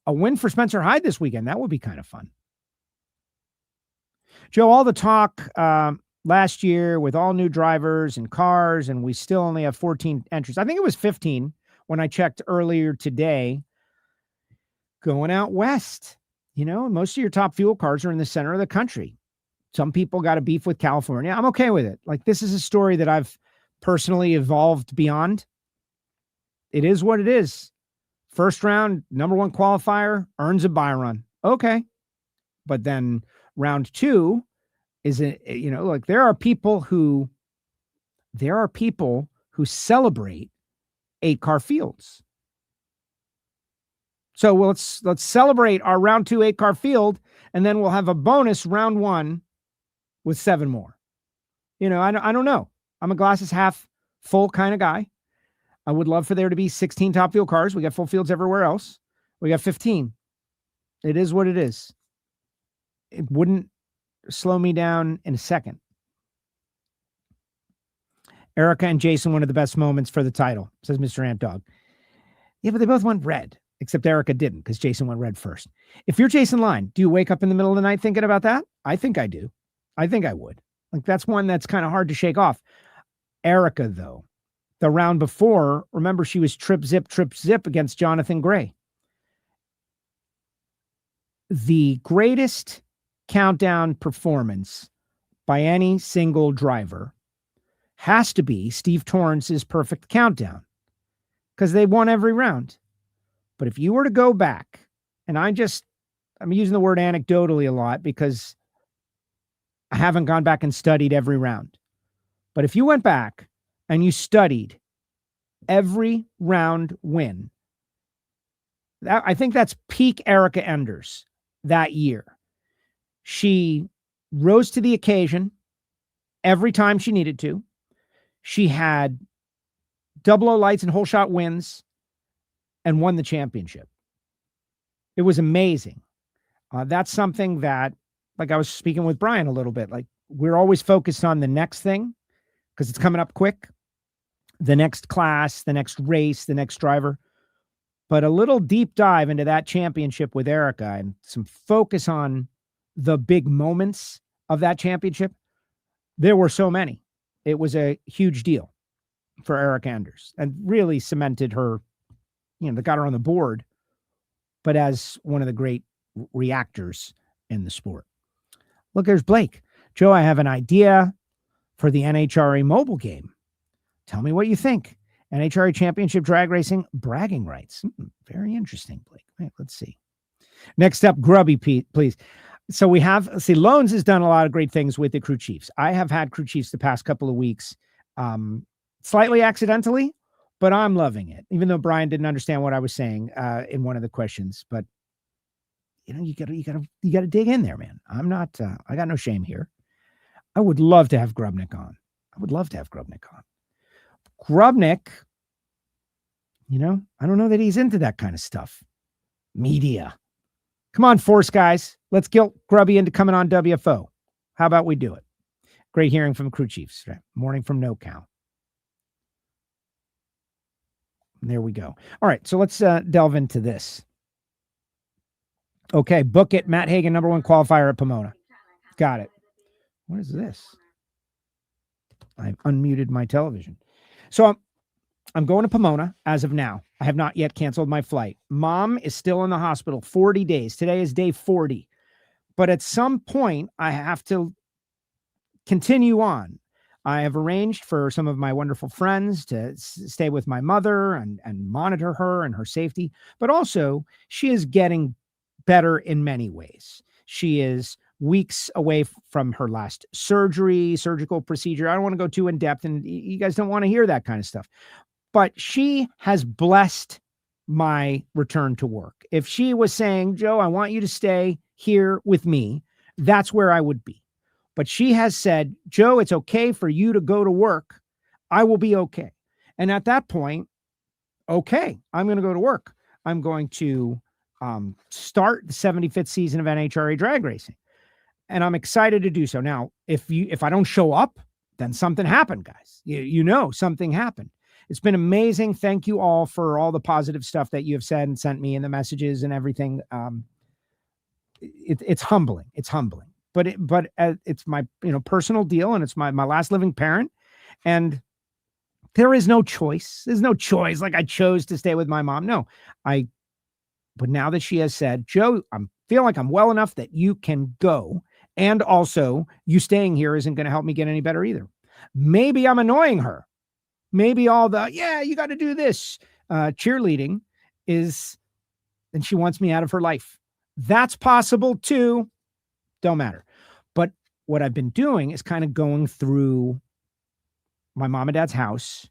A win for Spencer Hyde this weekend. That would be kind of fun. Joe, all the talk last year with all new drivers and cars, and we still only have 14 entries. I think it was 15 when I checked earlier today. Going out west, you know, most of your top fuel cars are in the center of the country. Some people got a beef with California. I'm okay with it. Like, this is a story that I've personally evolved beyond. It is what it is. First round, number one qualifier, earns a buy run. Okay. But then round two is, like there are people who celebrate 8-car fields. So let's celebrate our round 2 8-car field, and then we'll have a bonus round 1 with 7 more. I don't know. I'm a glasses half full kind of guy. I would love for there to be 16 top fuel cars. We got full fields everywhere else. We got 15. It is what it is. It wouldn't slow me down in a second. Erica and Jason, one of the best moments for the title, says Mr. Ant Dog. Yeah, but they both went red. Except Erica didn't, because Jason went red first. If you're Jason Line, do you wake up in the middle of the night thinking about that? I think I do. I think I would. Like, that's one that's kind of hard to shake off. Erica, though, the round before, remember, she was trip, zip against Jonathan Gray. The greatest countdown performance by any single driver has to be Steve Torrance's perfect countdown, because they won every round. But if you were to go back, and I'm using the word anecdotally a lot because I haven't gone back and studied every round. But if you went back and you studied every round win, I think that's peak Erica Enders that year. She rose to the occasion every time she needed to. She had double O lights and whole shot wins and won the championship. It was amazing. That's something that, like I was speaking with Brian a little bit, like we're always focused on the next thing because it's coming up quick, the next class, the next race, the next driver. But a little deep dive into that championship with Erica and some focus on the big moments of that championship. There were so many. It was a huge deal for Erica Enders and really cemented her, that got her on the board, but as one of the great reactors in the sport. Look, there's Blake. Joe, I have an idea for the NHRA mobile game. Tell me what you think. NHRA Championship Drag Racing bragging rights. Very interesting, Blake. Right, let's see. Next up, Grubby Pete, please. So we have, Loans has done a lot of great things with the crew chiefs. I have had crew chiefs the past couple of weeks, slightly accidentally, but I'm loving it. Even though Brian didn't understand what I was saying in one of the questions, but you gotta dig in there, man. I'm not, I got no shame here. I would love to have Grubnick on. Grubnick, I don't know that he's into that kind of stuff. Media. Come on, Force guys. Let's guilt Grubby into coming on WFO. How about we do it? Great hearing from crew chiefs. Morning from NoCal. There we go. All right, so let's delve into this. Okay, book it. Matt Hagan, #1 qualifier at Pomona. Got it. What is this? I've unmuted my television. So I'm going to Pomona as of now. I have not yet canceled my flight. Mom is still in the hospital 40 days. Today is day 40. But at some point, I have to continue on. I have arranged for some of my wonderful friends to stay with my mother and monitor her and her safety. But also, she is getting better in many ways. She is weeks away from her last surgical procedure. I don't want to go too in depth, and you guys don't want to hear that kind of stuff. But she has blessed my return to work. If she was saying, Joe, I want you to stay here with me, that's where I would be. But she has said, Joe, it's okay for you to go to work. I will be okay. And at that point, okay, I'm going to go to work. I'm going to start the 75th season of NHRA Drag Racing. And I'm excited to do so. Now, if I don't show up, then something happened, guys. Something happened. It's been amazing. Thank you all for all the positive stuff that you have said and sent me and the messages and everything. It's humbling. It's humbling. But it's my personal deal, and it's my last living parent, and there is no choice. There's no choice. Like I chose to stay with my mom. No, but now that she has said, Joe, I feel like I'm well enough that you can go, and also you staying here isn't going to help me get any better either. Maybe I'm annoying her. Maybe all the you got to do this cheerleading is, and she wants me out of her life. That's possible too. Don't matter. But what I've been doing is kind of going through my mom and dad's house,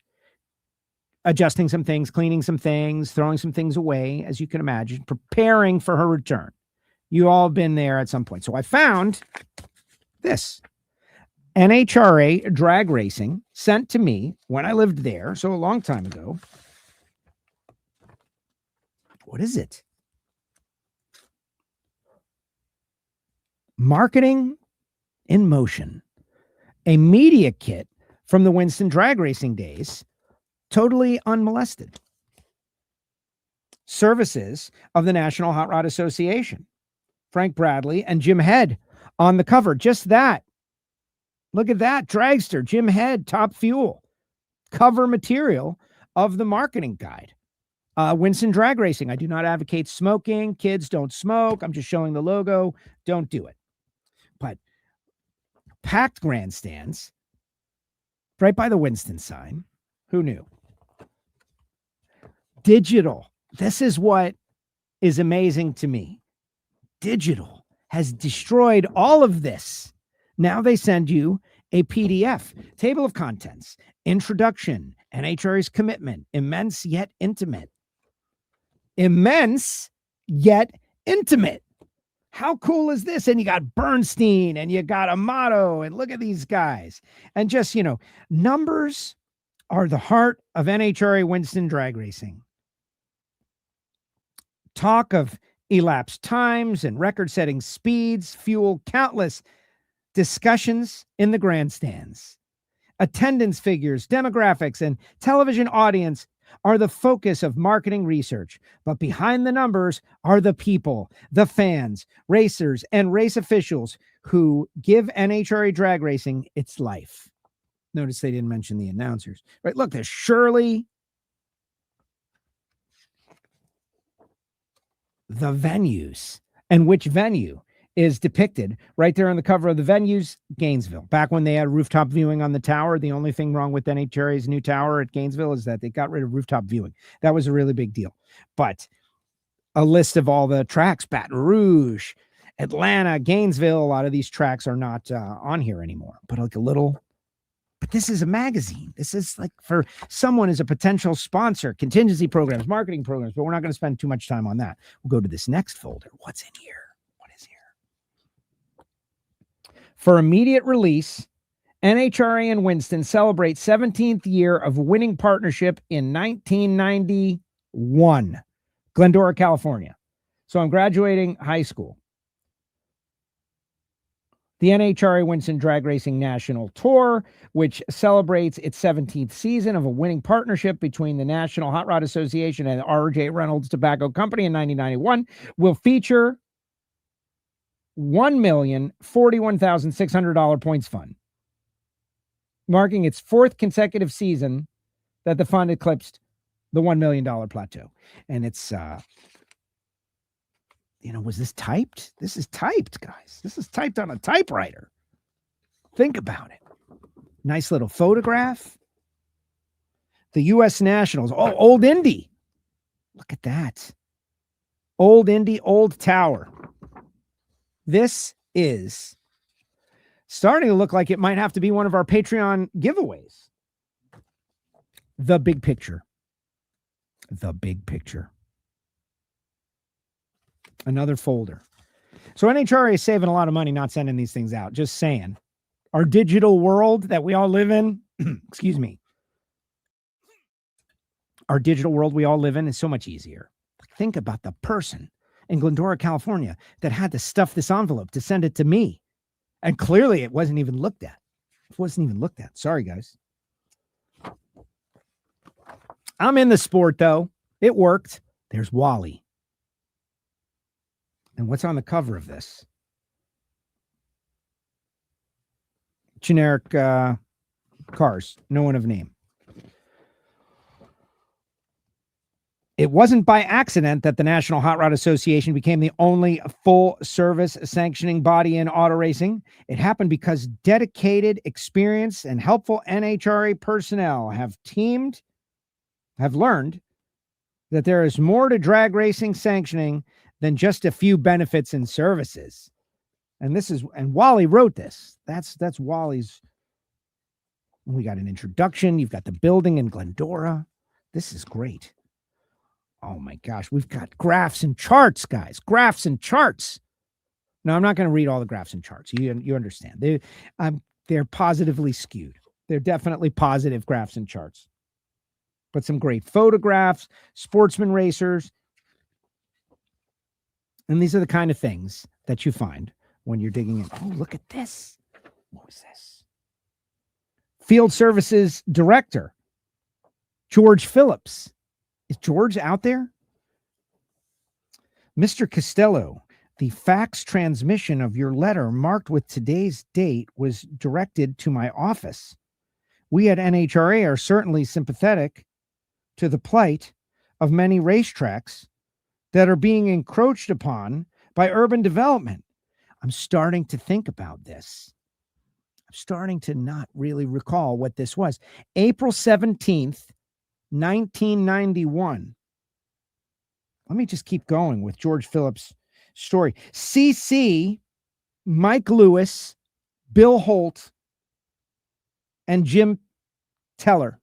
adjusting some things, cleaning some things, throwing some things away, as you can imagine, preparing for her return. You all been there at some point. So I found this. NHRA Drag Racing sent to me when I lived there, so a long time ago. What is it? Marketing in Motion, a media kit from the Winston drag racing days, totally unmolested. Services of the National Hot Rod Association, Frank Bradley and Jim Head on the cover. Just that. Look at that. Dragster, Jim Head, Top Fuel. Cover material of the marketing guide. Winston Drag Racing. I do not advocate smoking. Kids don't smoke. I'm just showing the logo. Don't do it. But packed grandstands right by the Winston sign. Who knew? Digital. This is what is amazing to me. Digital has destroyed all of this. Now they send you a PDF, table of contents, introduction, NHRA's commitment, immense yet intimate. Immense yet intimate. How cool is this? And you got Bernstein and you got Amato, and look at these guys. And just, numbers are the heart of NHRA Winston drag racing. Talk of elapsed times and record-setting speeds fuel countless discussions in the grandstands. Attendance figures, demographics, and television audience are the focus of marketing research, but behind the numbers are the people, the fans, racers, and race officials who give NHRA drag racing its life. Notice they didn't mention the announcers. Right? Look, there's Shirley. The venues, and which venue is depicted right there on the cover of the venues, Gainesville. Back when they had rooftop viewing on the tower, the only thing wrong with NHRA's new tower at Gainesville is that they got rid of rooftop viewing. That was a really big deal. But a list of all the tracks, Baton Rouge, Atlanta, Gainesville, a lot of these tracks are not on here anymore. But but this is a magazine. This is like for someone as a potential sponsor, contingency programs, marketing programs, but we're not going to spend too much time on that. We'll go to this next folder. What's in here? What is here? For immediate release, NHRA and Winston celebrate 17th year of winning partnership in 1991, Glendora, California. So I'm graduating high school. The NHRA Winston Drag Racing National Tour, which celebrates its 17th season of a winning partnership between the National Hot Rod Association and R.J. Reynolds Tobacco Company in 1991, will feature $1,041,600 points fund, marking its fourth consecutive season that the fund eclipsed the $1 million plateau. And it's, was this typed? This is typed, guys. This is typed on a typewriter. Think about it. Nice little photograph. The U.S. Nationals. Oh, Old Indy. Look at that. Old Indy, Old Tower. This is starting to look like it might have to be one of our Patreon giveaways. The big picture. The big picture. Another folder. So NHRA is saving a lot of money not sending these things out. Just saying. Our digital world that we all live in, excuse me. Our digital world we all live in is so much easier. Think about the person in Glendora, California that had to stuff this envelope to send it to me. And clearly it wasn't even looked at. It wasn't even looked at. Sorry, guys. I'm in the sport, though. It worked. There's Wally. And what's on the cover of this? Generic cars. No one of name. It wasn't by accident that the National Hot Rod Association became the only full-service sanctioning body in auto racing. It happened because dedicated, experienced, and helpful NHRA personnel have learned that there is more to drag racing sanctioning than just a few benefits and services. And Wally wrote this. That's Wally's. We got an introduction. You've got the building in Glendora. This is great. Oh my gosh, we've got graphs and charts, guys. Graphs and charts. No, I'm not going to read all the graphs and charts. You understand. They're positively skewed. They're definitely positive graphs and charts. But some great photographs, sportsman racers. And these are the kind of things that you find when you're digging in. Oh, look at this. What was this? Field Services Director, George Phillips. Is George out there? Mr. Castello, the fax transmission of your letter marked with today's date was directed to my office. We at NHRA are certainly sympathetic to the plight of many racetracks that are being encroached upon by urban development. I'm starting to think about this. I'm starting to not really recall what this was. April 17th, 1991. Let me just keep going with George Phillips' story. CC, Mike Lewis, Bill Holt, and Jim Teller.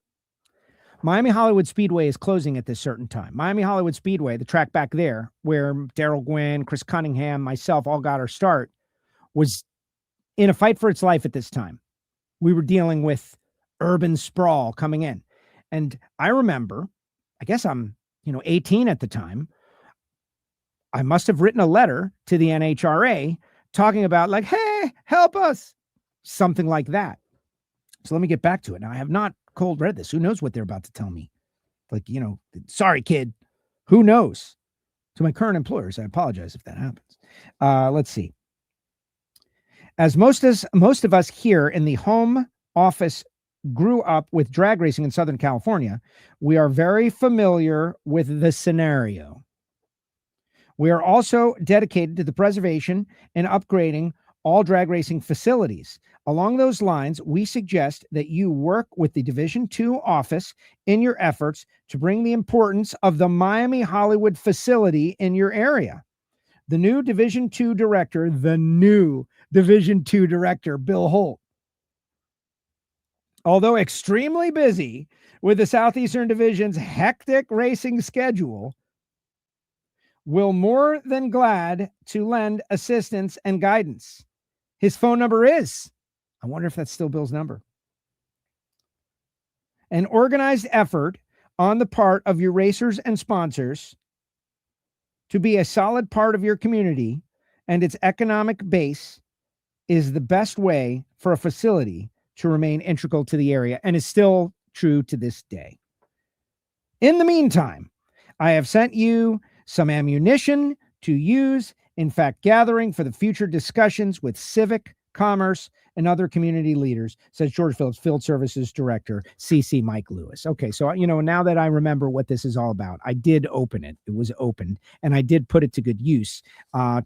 Miami Hollywood Speedway is closing at this certain time. Miami Hollywood Speedway, the track back there where Daryl Gwynn, Chris Cunningham, myself all got our start, was in a fight for its life at this time. We were dealing with urban sprawl coming in. And I remember, I guess I'm, 18 at the time. I must have written a letter to the NHRA talking about like, hey, help us. Something like that. So let me get back to it. Now, I have not cold read this. Who knows what they're about to tell me? Like, sorry, kid. Who knows? To my current employers, I apologize if that happens. Let's see. As most of us here in the home office grew up with drag racing in Southern California, we are very familiar with the scenario. We are also dedicated to the preservation and upgrading all drag racing facilities. Along those lines, we suggest that you work with the Division II office in your efforts to bring the importance of the Miami Hollywood facility in your area. The new Division II director, Bill Holt, although extremely busy with the Southeastern Division's hectic racing schedule, will more than glad to lend assistance and guidance. His phone number is, I wonder if that's still Bill's number, an organized effort on the part of your racers and sponsors to be a solid part of your community and its economic base is the best way for a facility to remain integral to the area, and is still true to this day. In the meantime, I have sent you some ammunition to use in fact gathering for the future discussions with civic, commerce, and other community leaders, says George Phillips, Field Services Director, CC Mike Lewis. Okay, so, now that I remember what this is all about, I did open it. It was opened, and I did put it to good use,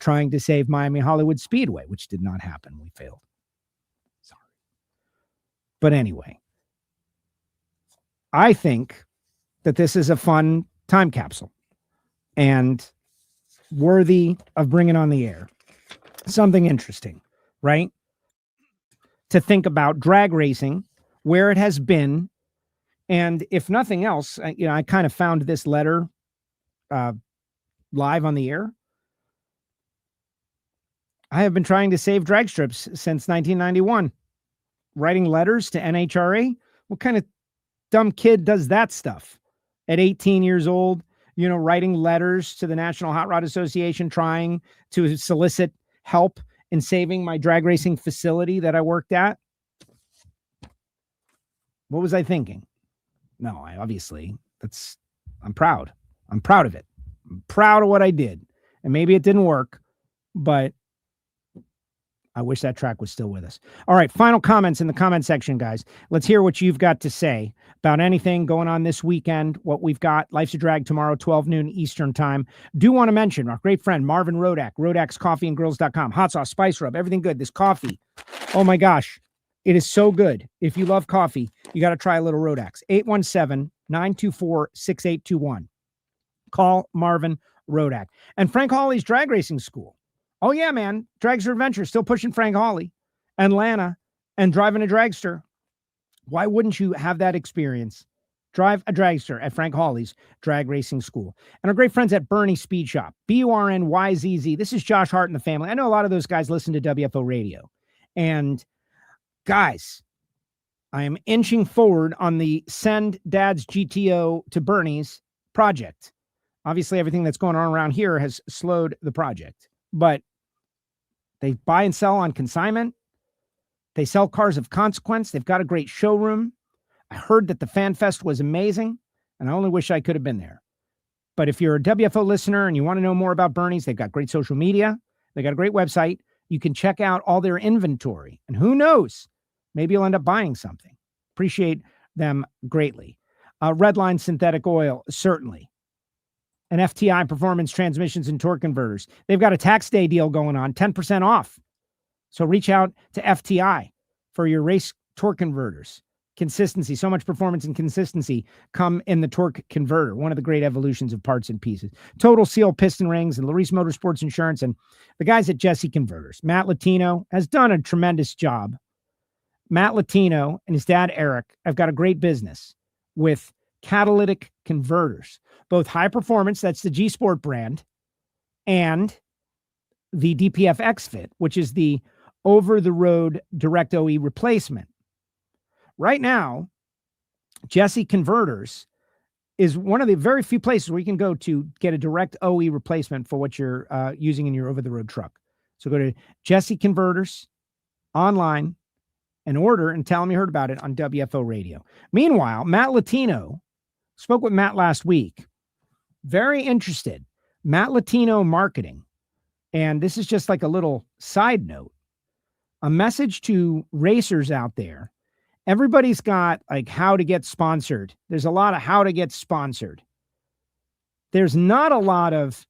trying to save Miami Hollywood Speedway, which did not happen. We failed. Sorry. But anyway, I think that this is a fun time capsule and worthy of bringing on the air. Something interesting, right? To think about drag racing, where it has been, and if nothing else, I kind of found this letter live on the air. I have been trying to save drag strips since 1991, writing letters to NHRA. What kind of dumb kid does that stuff at 18 years old? Writing letters to the National Hot Rod Association, trying to solicit help in saving my drag racing facility that I worked at. What was I thinking? No, I'm proud. I'm proud of it. I'm proud of what I did. And maybe it didn't work, but I wish that track was still with us. All right, final comments in the comment section, guys. Let's hear what you've got to say about anything going on this weekend, what we've got. Life's a Drag tomorrow, 12 noon Eastern time. Do want to mention our great friend, Marvin Rodak, Rodak'sCoffeeandGrills.com. Hot sauce, spice rub, everything good. This coffee, oh my gosh, it is so good. If you love coffee, you got to try a little Rodak's. 817-924-6821. Call Marvin Rodak. And Frank Hawley's Drag Racing School. Oh, yeah, man. Drags for Adventure, still pushing Frank Hawley and Lana and driving a dragster. Why wouldn't you have that experience? Drive a dragster at Frank Hawley's Drag Racing School. And our great friends at Bernie Speed Shop, BURNYZZ. This is Josh Hart and the family. I know a lot of those guys listen to WFO Radio. And guys, I am inching forward on the Send Dad's GTO to Bernie's project. Obviously, everything that's going on around here has slowed the project. But they buy and sell on consignment. They sell cars of consequence. They've got a great showroom. I heard that the Fan Fest was amazing, and I only wish I could have been there. But if you're a WFO listener and you want to know more about Bernie's, they've got great social media. They got a great website. You can check out all their inventory. And who knows, maybe you'll end up buying something. Appreciate them greatly. Redline Synthetic Oil, certainly. And FTI Performance Transmissions and Torque Converters. They've got a tax day deal going on, 10% off. So reach out to FTI for your race torque converters. Consistency, so much performance and consistency come in the torque converter, one of the great evolutions of parts and pieces. Total Seal Piston Rings and Larice Motorsports Insurance and the guys at Jesse Converters. Matt Latino has done a tremendous job. Matt Latino and his dad, Eric, have got a great business with catalytic converters, both high performance, that's the G Sport brand, and the DPF X-Fit, which is the over-the-road direct OE replacement. Right now, Jesse Converters is one of the very few places where you can go to get a direct OE replacement for what you're using in your over-the-road truck. So go to Jesse Converters online and order and tell them you heard about it on WFO Radio. Meanwhile, Matt Latino, spoke with Matt last week. Very interested. Matt Latino Marketing. And this is just like a little side note. A message to racers out there. Everybody's got like how to get sponsored. There's a lot of how to get sponsored. There's not a lot of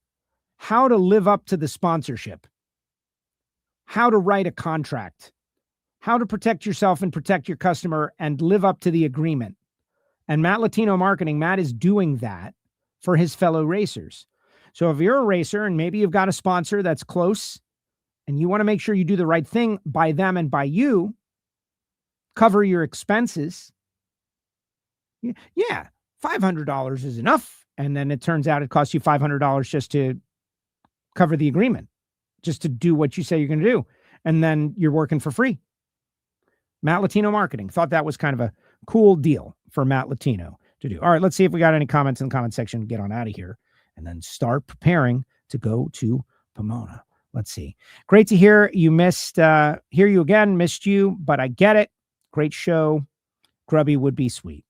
how to live up to the sponsorship. How to write a contract. How to protect yourself and protect your customer and live up to the agreement. And Matt Latino Marketing, Matt is doing that for his fellow racers. So if you're a racer and maybe you've got a sponsor that's close and you want to make sure you do the right thing by them and by you, cover your expenses. Yeah, $500 is enough. And then it turns out it costs you $500 just to cover the agreement, just to do what you say you're going to do. And then you're working for free. Matt Latino Marketing thought that was kind of a cool deal for Matt Latino to do. All right, let's see if we got any comments in the comment section. Get on out of here and then start preparing to go to Pomona. Let's see. Great to hear you missed, hear you again, missed you, but I get it. Great show. Grubby would be sweet.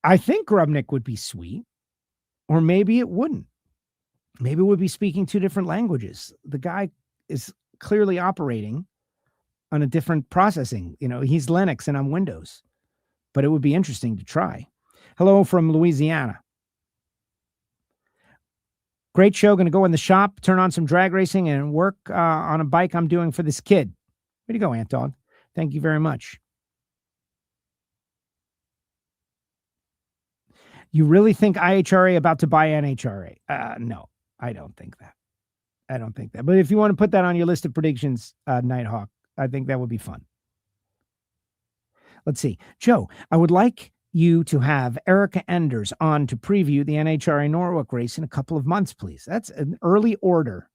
I think Grubnick would be sweet, or maybe it wouldn't. Maybe we'd be speaking two different languages. The guy is clearly operating on a different processing. You know, he's Linux and I'm Windows, but it would be interesting to try. Hello from Louisiana. Great show. Going to go in the shop, turn on some drag racing and work on a bike I'm doing for this kid. Way to go, Ant Dog. Thank you very much. You really think IHRA about to buy NHRA? No, I don't think that. I don't think that. But if you want to put that on your list of predictions, Nighthawk, I think that would be fun. Let's see. Joe, I would like you to have Erica Enders on to preview the NHRA Norwalk race in a couple of months, please. That's an early order.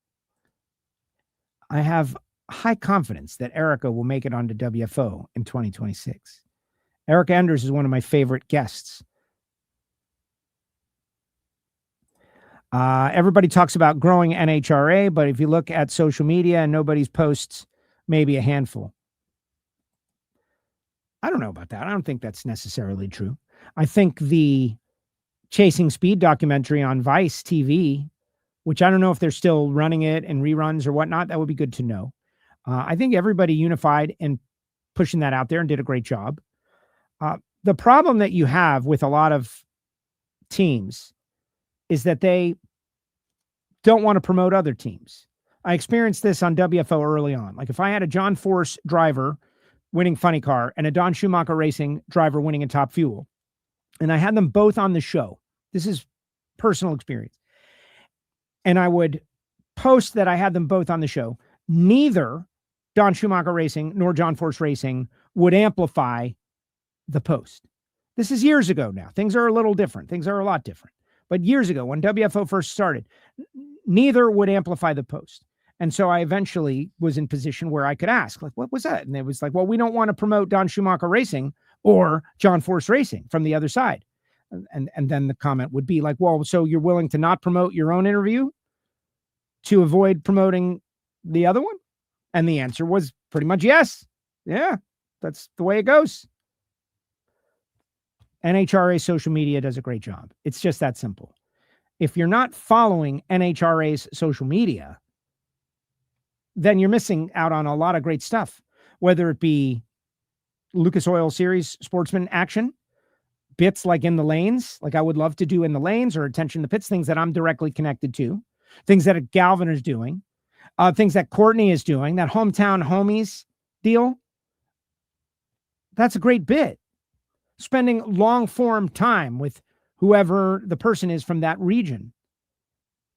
I have high confidence that Erica will make it onto WFO in 2026. Erica Enders is one of my favorite guests. Everybody talks about growing NHRA, but if you look at social media and nobody's posts, maybe a handful. I don't know about that. I don't think that's necessarily true. I think the Chasing Speed documentary on Vice TV, which I don't know if they're still running it in reruns or whatnot, that would be good to know. I think everybody unified in pushing that out there and did a great job. The problem that you have with a lot of teams is that they don't want to promote other teams. I experienced this on WFO early on. Like if I had a John Force driver winning Funny Car and a Don Schumacher Racing driver winning in Top Fuel, and I had them both on the show, this is personal experience, and I would post that I had them both on the show, neither Don Schumacher Racing nor John Force Racing would amplify the post. This is years ago now. Things are a little different. Things are a lot different. But years ago, when WFO first started, neither would amplify the post. And so I eventually was in position where I could ask, like, what was that? And it was like, well, we don't want to promote Don Schumacher Racing or John Force Racing from the other side. And then the comment would be like, well, so you're willing to not promote your own interview to avoid promoting the other one? And the answer was pretty much yes. Yeah, that's the way it goes. NHRA social media does a great job. It's just that simple. If you're not following NHRA's social media, then you're missing out on a lot of great stuff, whether it be Lucas Oil Series sportsman action, bits like In the Lanes, like I would love to do In the Lanes or Attention to Pits, things that I'm directly connected to, things that Galvin is doing, things that Courtney is doing, that Hometown Homies deal. That's a great bit. Spending long form time with whoever the person is from that region.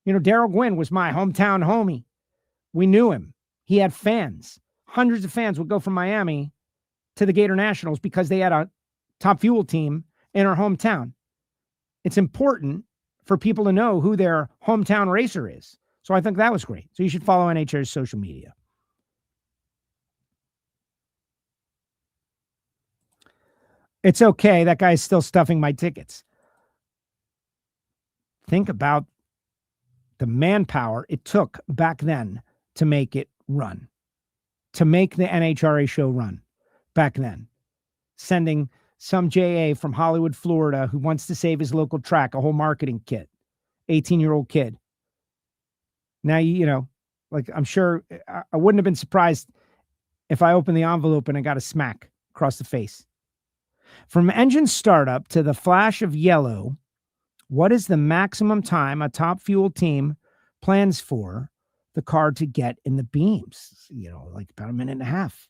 You know, Daryl Gwynn was my hometown homie. We knew him. He had fans. Hundreds of fans would go from Miami to the Gator Nationals because they had a Top Fuel team in our hometown. It's important for people to know who their hometown racer is. So I think that was great. So you should follow NHRA's social media. It's okay. That guy's still stuffing my tickets. Think about the manpower it took back then to make it run, to make the NHRA show run back then. Sending some JA from Hollywood, Florida, who wants to save his local track, a whole marketing kit, 18-year-old kid. Now, you know, like I'm sure I wouldn't have been surprised if I opened the envelope and I got a smack across the face. From engine startup to the flash of yellow, what is the maximum time a Top Fuel team plans for the car to get in the beams? You know, like about a minute and a half.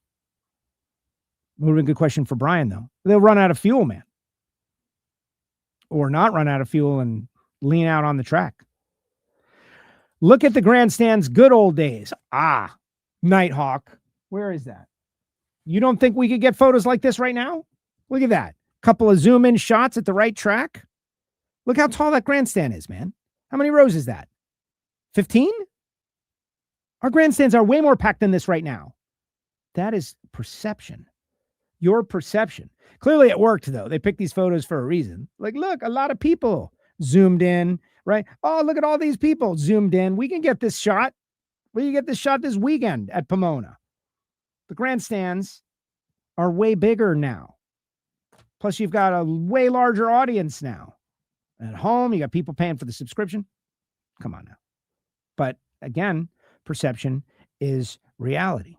Would have been a good question for Brian, though. They'll run out of fuel, man. Or not run out of fuel and lean out on the track. Look at the grandstand's good old days. Ah, Nighthawk. Where is that? You don't think we could get photos like this right now? Look at that. Couple of zoom in shots at the right track. Look how tall that grandstand is, man. How many rows is that? 15? Our grandstands are way more packed than this right now. That is perception. Your perception. Clearly it worked, though. They picked these photos for a reason. Like, look, a lot of people zoomed in, right? Oh, look at all these people zoomed in. We can get this shot. We can get this shot this weekend at Pomona. The grandstands are way bigger now. Plus, you've got a way larger audience now. At home, you got people paying for the subscription. Come on now. But again, perception is reality.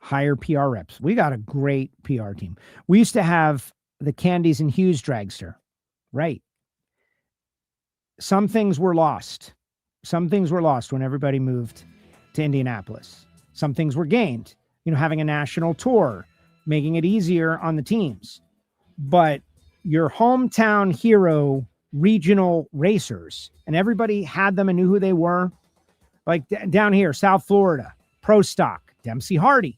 Hire PR reps. We got a great PR team. We used to have the Candies and Hughes dragster, right? Some things were lost. Some things were lost when everybody moved to Indianapolis. Some things were gained, having a national tour, making it easier on the teams. But your hometown hero regional racers, and everybody had them and knew who they were. Like down here, South Florida, Pro Stock, Dempsey Hardy.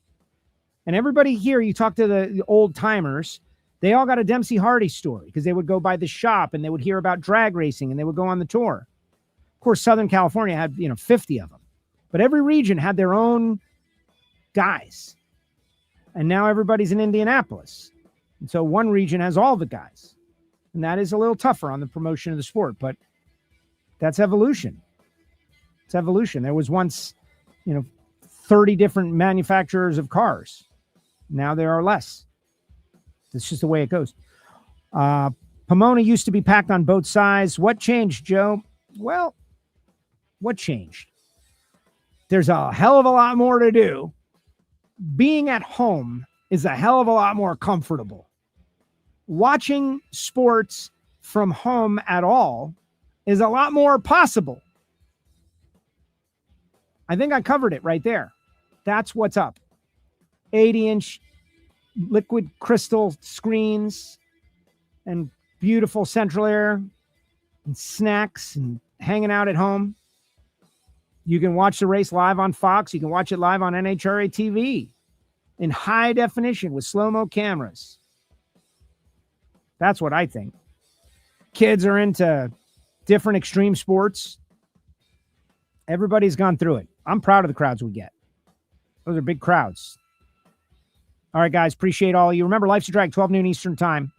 And everybody here, you talk to the old timers, they all got a Dempsey Hardy story because they would go by the shop and they would hear about drag racing and they would go on the tour. Of course, Southern California had, 50 of them. But every region had their own guys. And now everybody's in Indianapolis. And so one region has all the guys. And that is a little tougher on the promotion of the sport. But that's evolution. It's evolution. There was once, 30 different manufacturers of cars. Now there are less. It's just the way it goes. Pomona used to be packed on both sides. What changed, Joe? Well, what changed? There's a hell of a lot more to do. Being at home is a hell of a lot more comfortable. Watching sports from home at all is a lot more possible. I think I covered it right there. That's what's up. 80-inch liquid crystal screens and beautiful central air and snacks and hanging out at home. You can watch the race live on Fox. You can watch it live on NHRA TV in high definition with slow-mo cameras. That's what I think. Kids are into different extreme sports. Everybody's gone through it. I'm proud of the crowds we get. Those are big crowds. All right, guys, appreciate all of you. Remember, Life's a Drag, 12 noon Eastern time.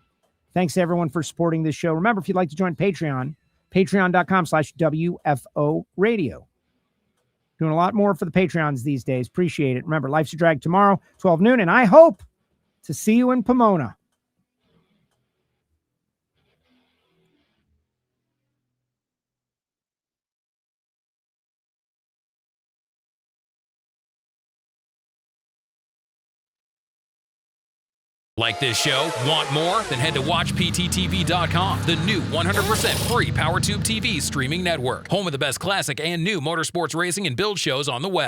Thanks to everyone for supporting this show. Remember, if you'd like to join Patreon, patreon.com/WFO Radio. Doing a lot more for the Patreons these days. Appreciate it. Remember, Life's a Drag tomorrow, 12 noon, and I hope to see you in Pomona. Like this show? Want more? Then head to WatchPTTV.com, the new 100% free PowerTube TV streaming network. Home of the best classic and new motorsports racing and build shows on the web.